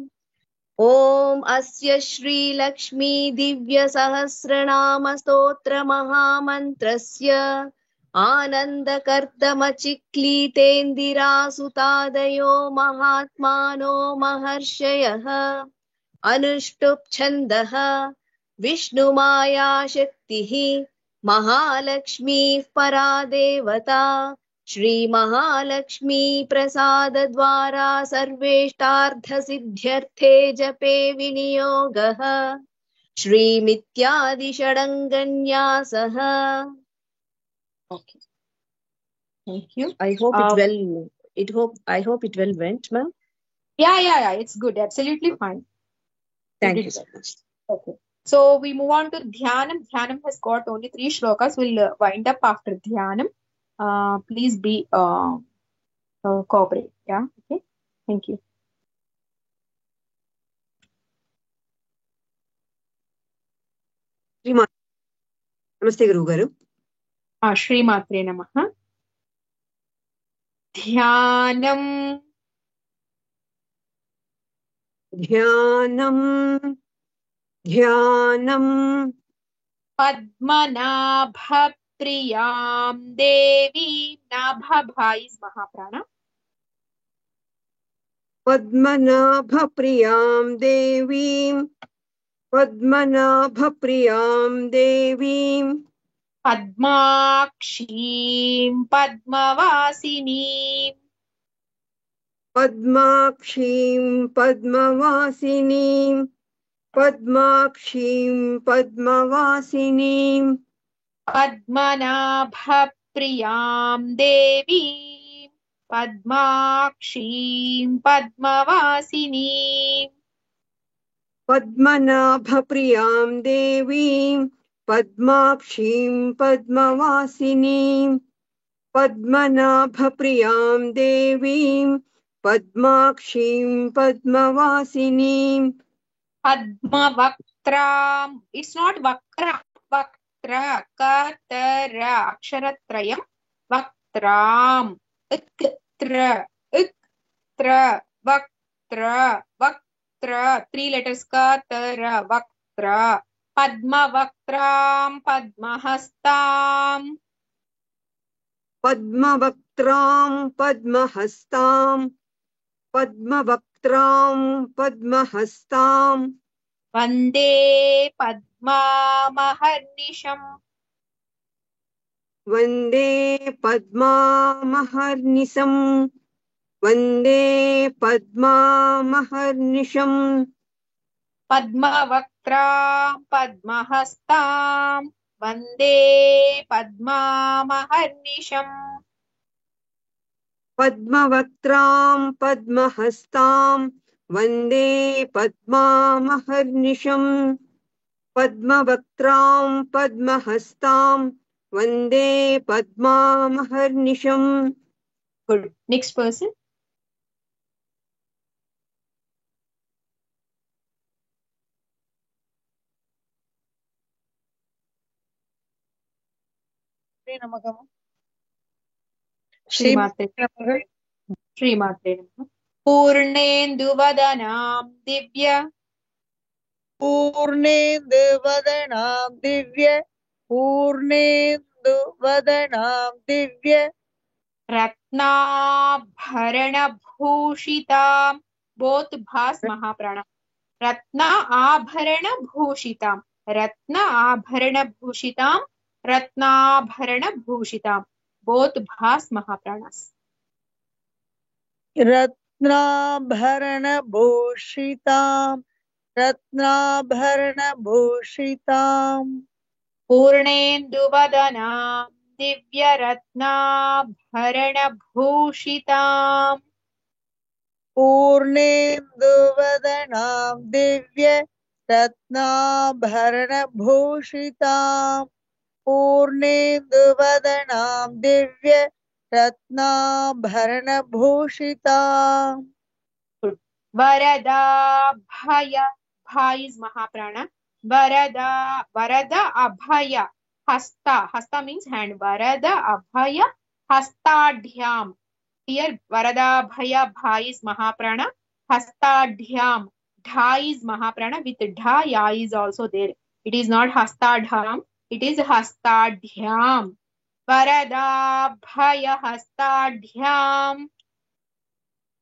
Om Asya Shri Lakshmi Divya Sahasranama Stotra Mahamantrasya Anandakardamachiklitendira Sutadayo Mahatmano Maharshayah Anushtup Chandah Vishnumaya Shaktihi Mahalakshmi Paradevata Shri Mahalakshmi Prasada Dwara Sarveshtartha Siddhyarthe Jape Vinyogaha Shri Mityadi Shadanganyasaha. Okay. Thank you. I hope I hope it well went, ma'am. Yeah. It's good. Absolutely fine. Thank you so much. Okay. So we move on to Dhyanam. Dhyanam has got only 3 shlokas. We'll wind up after Dhyanam. Please be cooperate. Yeah. Okay. Thank you. Namaste, Guru Garu. श्रीमात्रे नमः। ध्यानम् ध्यानम् ध्यानम् पद्मनाभप्रियां देवीं नाभभा is महाप्राण पद्मनाभप्रियां देवीं पद्मनाभप्रियां देवीं पद्माक्षीं पद्मवासिनीं पद्माक्षीं पद्मवासिनीं पद्माक्षीं पद्मवासिनीं पद्मनाभप्रियां देवीं पद्माक्षीं पद्मवासिनीं पद्मनाभप्रियां देवीं पद्माक्षीं पद्मवासिनीं पद्मनाभप्रियां देवीं पद्माक्षीं पद्मवासिनीं पद्मवक्त्रां इट्स् नाट् वक्र वक्त्र कतर अक्षरत्रयं वक्त्रां इक्त्र वक्त्र वक्त्र 3 letters कतर वक्त्र पद्मवक्त्रां पद्महस्तां पद्मवक्त्रां पद्महस्तां पद्मवक्त्रां पद्महस्तां वन्दे पद्मामहर्निशम् वन्दे पद्मामहर्निशम् वन्दे पद्मामहर्निशम् पद्मवक्त्रां पद्महस्तां वन्दे पद्मामहर्निशम् पद्मवक्त्रां पद्महस्तां वन्दे पद्मामहर्निशम् पद्मवक्त्रां पद्महस्तां वन्दे पद्मामहर्निशम् Good. Next person. श्रीमात्रे नमः। पूर्णेन्दुवदनां दिव्य पूर्णेन्दुवदनां दिव्य पूर्णेन्दुवदनां दिव्य रत्नाभरणभूषितां बोथ भास महाप्राण रत्न आभरणभूषितां रत्नाभरणभूषितां रत्नाभरणभूषितां बोथ भास महाप्राणस रत्नाभरणभूषितां रत्नाभरणभूषितां पूर्णेन्दुवदनां दिव्यरत्नाभरणभूषितां पूर्णेन्दुवदनां दिव्य रत्नाभरणभूषितां पूर्णेन्दुवदनां दिव्य रत्नाभरणभूषितां वरदाभय भा इस् महाप्राण वरदा वरद अभय हस्ता hasta means hand varada abhaya hastadhyam here varadabhaya bha is mahaprana hastadhyam dha is mahaprana with dha ya is also there it is not hastadham it is hastadhyam varadabhaya hastadhyam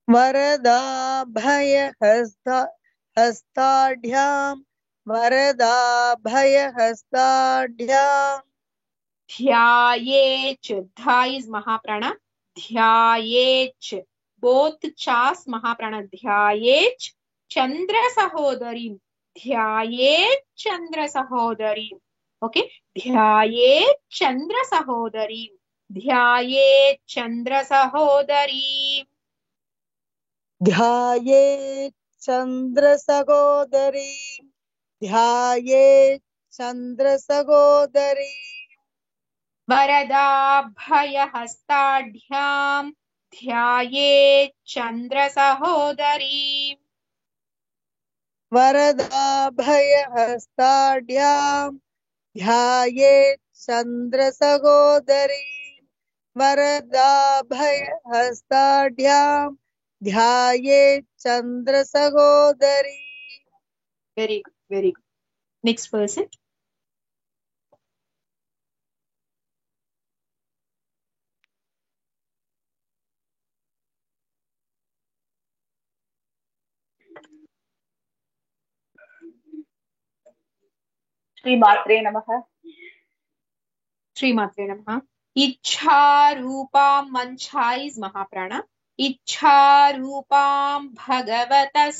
वरदाभय हस्ताढ्यां वरदाभय हस्ताढ्यां ध्यायेच dha is mahaprana ध्यायेच both chas mahaprana ध्यायेच chandra sahodarim ध्यायेच chandra sahodarim okay ध्यायेच chandra sahodarim ध्यायेच chandra sahodarim ध्यायेत् चन्द्रसहोदरीं ध्यायेत् चन्द्रसहोदरीं वरदाभय हस्ताढ्यां ध्यायेत् चन्द्र सहोदरीं वरदाभय हस्ताढ्यां ध्यायेत् चन्द्रसहोदरी वरदाभयहस्ताढ्यां ध्यायेत् चन्द्रसहोदरी. Very good, very good. Next person. श्रीमात्रे नमः. Srimatre Namaha. Ichha Rupam Mancha is Mahaprana. Ichha Rupam Bhagavatas.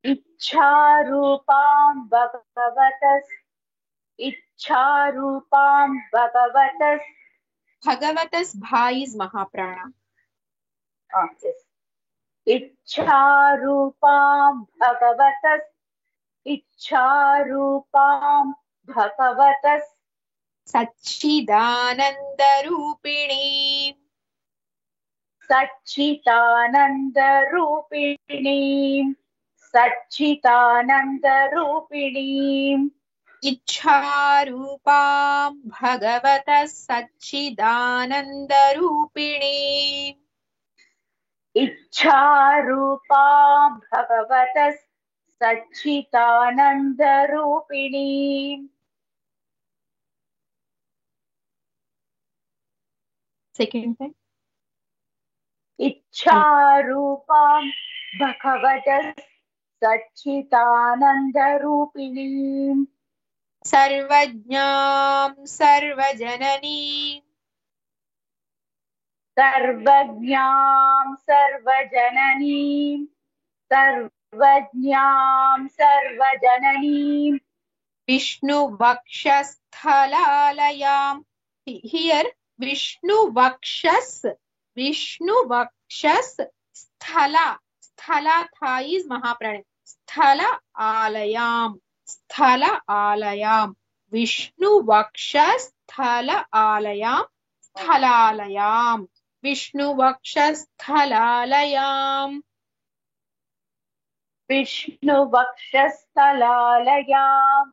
इच्छारूपां भगवतस्. इच्छारूपां भगवतस्. Bhagavatas Bha is Mahaprana. Yes. इच्छारूपां भगवतस्. इच्छारूपां भगवतस्. Satchidanandarupini. सच्चिदानन्दरूपिणीं. सच्चिदानन्दरूपिणीं. Ichharupam Bhagavatas Satchidanandarupini. इच्छारूपां भगवतस् सच्चिदानन्दरूपिणीं. Second time. इच्छारूपां भगवतस् सच्चिदानन्दरूपिणीं. Sarvajñam Sarvajanani. सर्वज्ञां सर्वजननीं. सर्वज्ञां सर्वजननीं. Vishnu Vakshasthalayam. Here Vishnu Vakshas Sthala. Sthala Tha is Mahaprana. Sthala Alayam. Sthala Alayam. Vishnu Vakshasthala Alayam. Sthalayam. Vishnu Vakshasthalayam. विष्णुवक्षस्थलालयां.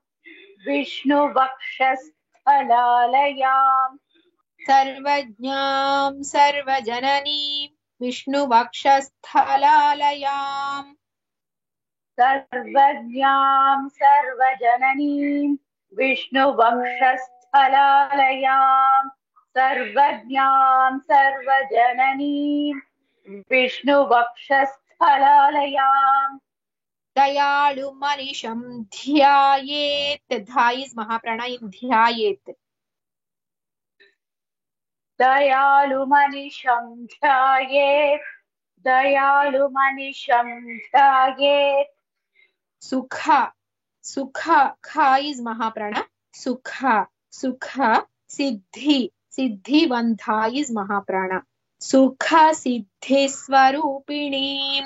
विष्णुवक्षस्थलालयां. Sarvajñam Sarvajanani. Vishnu Vakshasthalayam. सर्वज्ञां सर्वजननीं. विष्णुवक्षस्थलालयां. सर्वज्ञां सर्वजननीं. विष्णुवक्षस्थलालयां. Dayalu Manisham Dhyayet. Dha is Mahaprana in Dhyayet. दयालुमनिशं ध्यायेत्. दयालुमनिशं ध्यायेत्. Sukha. Sukha. Kha is Mahaprana. Sukha. Sukha. Siddhi. Siddhi Vandha is Mahaprana. Sukha Siddhi Swarupini.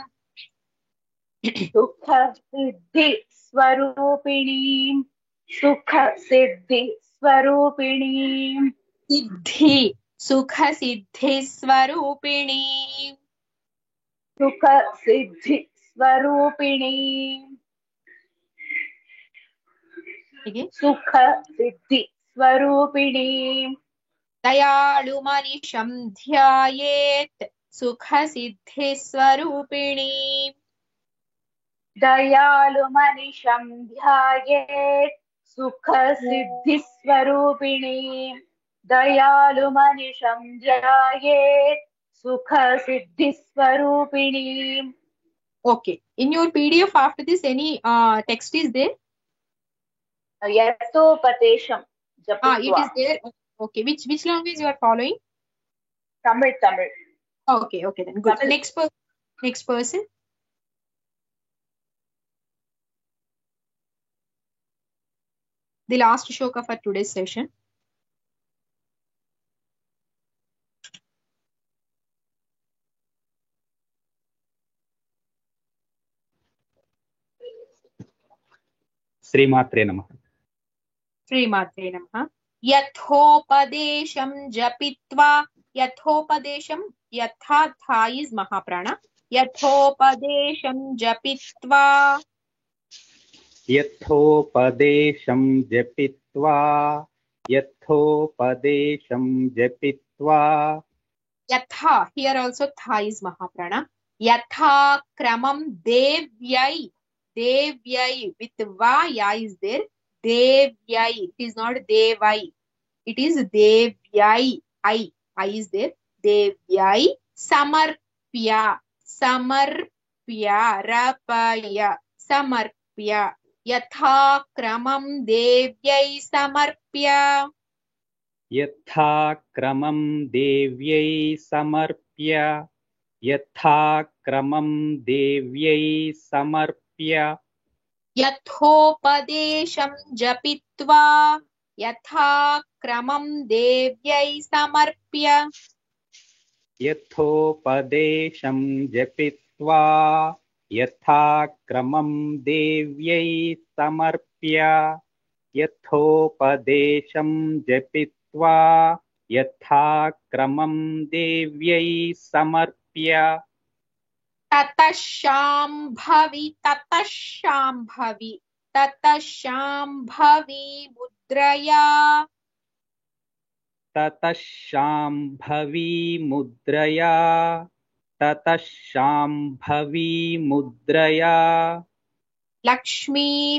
सुखसिद्धि स्वरूपिणीं. सुखसिद्धि स्वरूपिणीं. Siddhi. Sukha Siddhi Swarupini. सुखसिद्धि स्वरूपिणीं. Again. सुखसिद्धि स्वरूपिणीं. Dayalu Manisham Dhyayet. Sukha Siddhi Swarupini. दयालुमनिशं ध्यायेत्. सुखसिद्धिस्वरूपिणीं. दयालुमनिशं ध्यायेत्. सुखसिद्धिस्वरूपिणीं. Okay. In your PDF after this, any text is there? यथोपदेशं It जपित्वा. is there. Okay. Which language you are following? Tamil Tamil. Okay. Okay then. Good. Tamil. Next person. The last shloka for today's session. श्रीमात्रे नमः. Srimatre Namaha. Yathopadesham Japitva. Yathopadesham. Yatha Tha is Mahaprana. Yathopadesham Japitva. यथोपदेशं जपित्वा जपित्वा यथोपदेशं जपित्वा Yatha, here also tha is Mahaprana. Yatha kramam devyai. Devyai with va, ya is there. Devyai. It is not devai. It is devyai. I is there. Devyai samarpya. Samarpya. Rapaya. Samarpya. Yatha kramam devyai samarpya. यथा क्रमं देव्यै समर्प्य यथा क्रमं देव्यै समर्प्य यथोपदेशं जपित्वा यथा क्रमं देव्यै समर्प्य यथोपदेशं जपित्वा यथा क्रमं देव्यै समर्प्य यथोपदेशं जपित्वा यथा क्रमं देव्यै समर्प्य ततः शाम्भवी मुद्रया ततः शाम्भवी मुद्रया लक्ष्मीमनुसन्धाय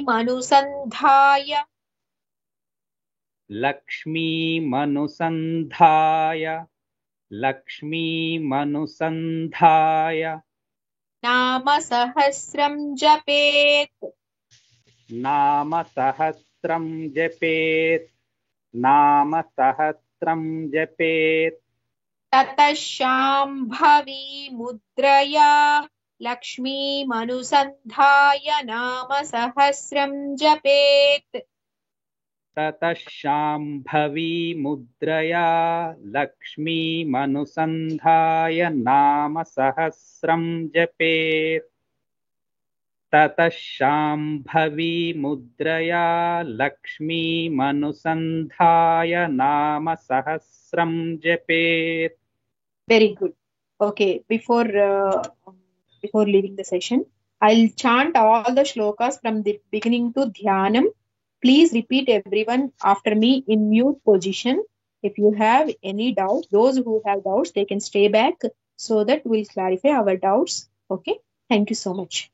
नाम सहस्रं जपेत् ततः शाम्भवी मुद्रया लक्ष्मीमनुसन्धाय नाम सहस्रं जपेत् ततः शाम्भवी मुद्रया लक्ष्मीमनुसन्धाय नाम सहस्रं जपेत् ततः शाम्भवी मुद्रया लक्ष्मीमनुसन्धाय नाम सहस्रं जपेत्. Very good. Okay, before leaving the session, I'll chant all the shlokas from the beginning to Dhyanam. Please repeat everyone after me in mute position. If you have any doubts, those who have doubts, they can stay back so that we'll clarify our doubts. Okay, thank you so much.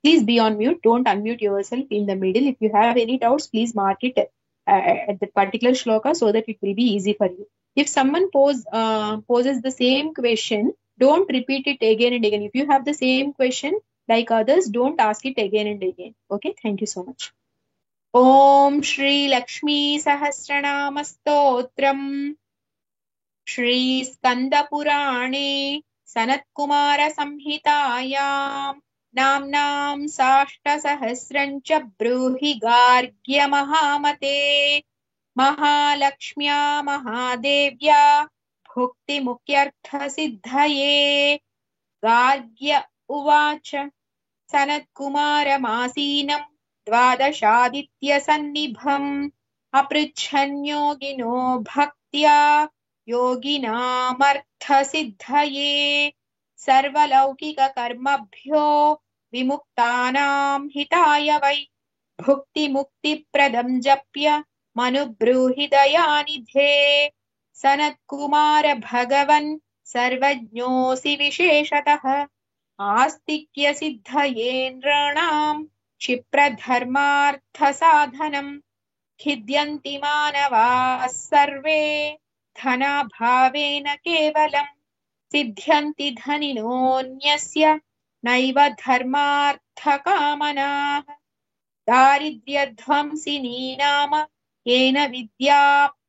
Please be on mute. Don't unmute yourself in the middle. If you have any doubts, please mark it at the particular shloka so that it will be easy for you. If someone poses the same question, don't repeat it again and again. If you have the same question like others, don't ask it again and again. Okay, thank you so much. Om Shri Lakshmi Sahasranama Stotram Shri Skanda Purane Sanat Kumara Samhitayam Namnam Sashta Sahasrancha Bruhi Gargya Mahamate Mahalakshmya Mahadevya Bhukti Mukyartha Siddhaye Gargya Uvacha Sanat Kumara Masinam Dvadashaditya Sannibham Apricchanyogino Bhaktya Yoginamartha Siddhaye Sarvalaukika Karmabhyo Vimuktanam Hitaya Vai Bhukti Mukti Pradam Japya Manubruhidayanidhe Sanat Kumara Bhagavan Sarvajnosi Visheshatah Astikya Siddhaye Nranam Shipradharmartha Sadhanam Khidyanti Manavas Sarve Dhana Bhavena Kevalam Siddhyanti Dhaninonyasya Naiva Dharmartha Kamanah Daridryadhamsini Nama Yena Vidya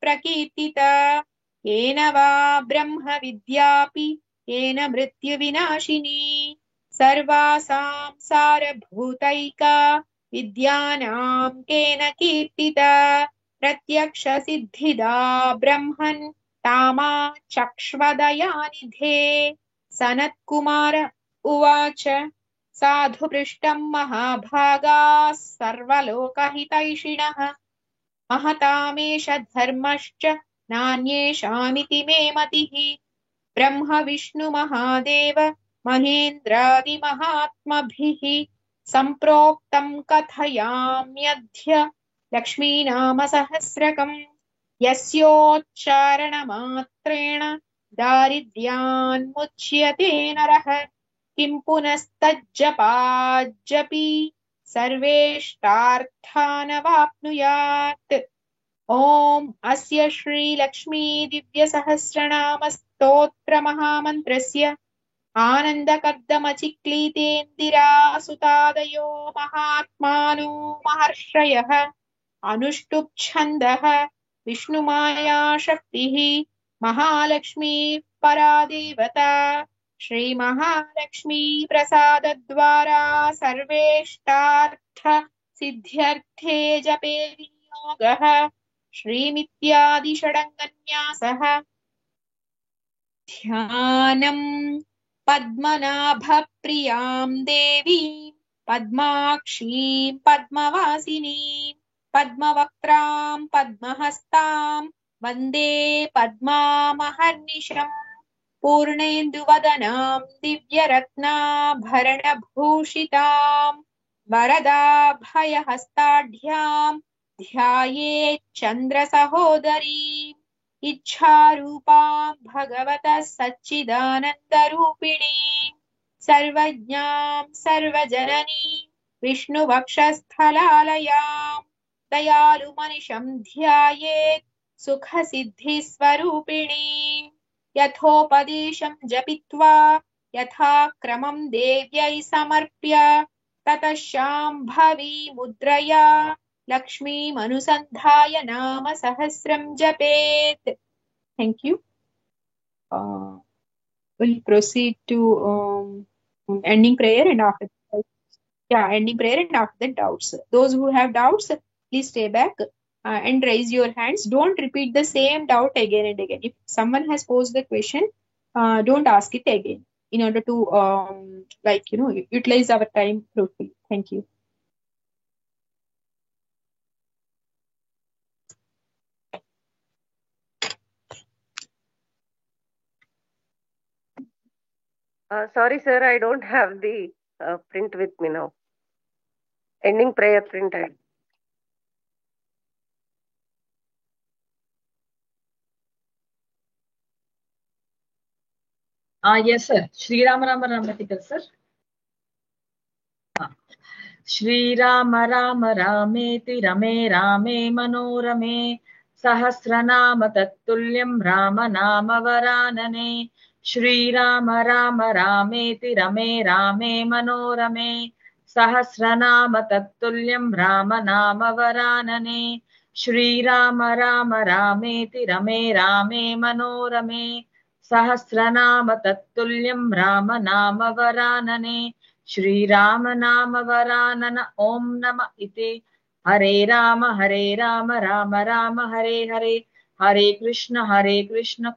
Prakitita Yena Va Brahma Vidyapi Yena Mrityu Vinashini Sarvasam Sarabhutaika Vidyanam Kena Kirtita Pratyaksha Siddhida Brahman Tama Chakshvadayanidhe Sanat Kumara Uvacha Sadhu Prishtam Mahabhaga Sarvalokahitaishinah Mahatamesha Dharmascha Nanyeshamiti Me Matihi Brahma Vishnu Mahadeva Mahendradi Mahatmabhihi Samproktam Kathayamyadhya लक्ष्मीनामसहस्रकम् यस्योच्चारणमात्रेण दारिद्र्यान्मुच्यते नरः किं पुनस्तज्जपाज्जपि सर्वेष्टार्थानवाप्नुयात्। ॐ अस्य श्रीलक्ष्मी दिव्यसहस्रनाम स्तोत्र महामन्त्रस्य आनन्दकर्दमचिक्लीतेन्दिरासुतादयो महात्मानो महर्षयः अनुष्टुप् छन्दः विष्णुमाया शक्तिः महालक्ष्मी परादेवता श्रीमहालक्ष्मी प्रसादद्वारा सर्वेष्टार्थ सिद्ध्यर्थे जपे विनियोगः श्रीमित्यादिषडङ्गन्यासः ध्यानम् पद्मनाभप्रियां देवीं पद्माक्षीं पद्मवासिनीं पद्मवक्त्रां पद्महस्तां वन्दे पद्मामहर्निशम् पूर्णेन्दुवदनां दिव्यरत्नाभरणभूषितां वरदाभयहस्ताढ्यां ध्यायेत् चन्द्रसहोदरीम् इच्छारूपां भगवतः सच्चिदानन्दरूपिणीं सर्वज्ञां सर्वजननीं विष्णुवक्षस्थलालयां दयालुमनिशं ध्यायेत् सुखसिद्धिस्वरूपिणीं यथोपदेशं जपित्वा यथाक्रमं देव्यै समर्प्य ततः शाम्भवी मुद्रया लक्ष्मीमनुसन्धाय नाम सहस्रं जपेत्. Thank you. We'll proceed to ending prayer and after that, ending prayer and after that doubts. Those who have doubts, please stay back and raise your hands. Don't repeat the same doubt again and again. If someone has posed the question, don't ask it again in order to utilize our time fruitfully. Thank you. Sorry, sir, I don't have the print with me now. Ending prayer print. Yes, sir. Shri Rama Rama Ramatikar, sir. Shri Rama Rama Rameti Rame Rame Manorame Sahasranama Tattulyam Rama Nama Varanane Shri Rama Rama Rameti Rame Rame Manorame Sahasranama Tattulyam Rama Nama Varanane Shri Rama Rama Rameti Rame Rame Manorame Sahasranama Tattulyam Rama Nama Varanane Shri Rama Nama Varanana Om Nama Iti Hare Rama Rama Rama Hare Hare Hare Krishna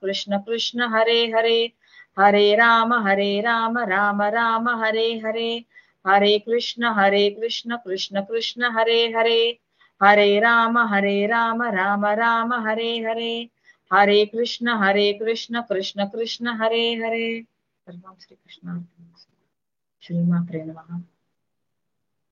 Krishna Krishna Hare Hare Hare Rama Rama Rama Hare Hare Hare Krishna Krishna Krishna Hare Hare Hare Rama Rama Rama Hare Hare Hare Krishna Krishna Krishna Hare Hare. Sarvam Shri Krishna. Shri Matre Namaha.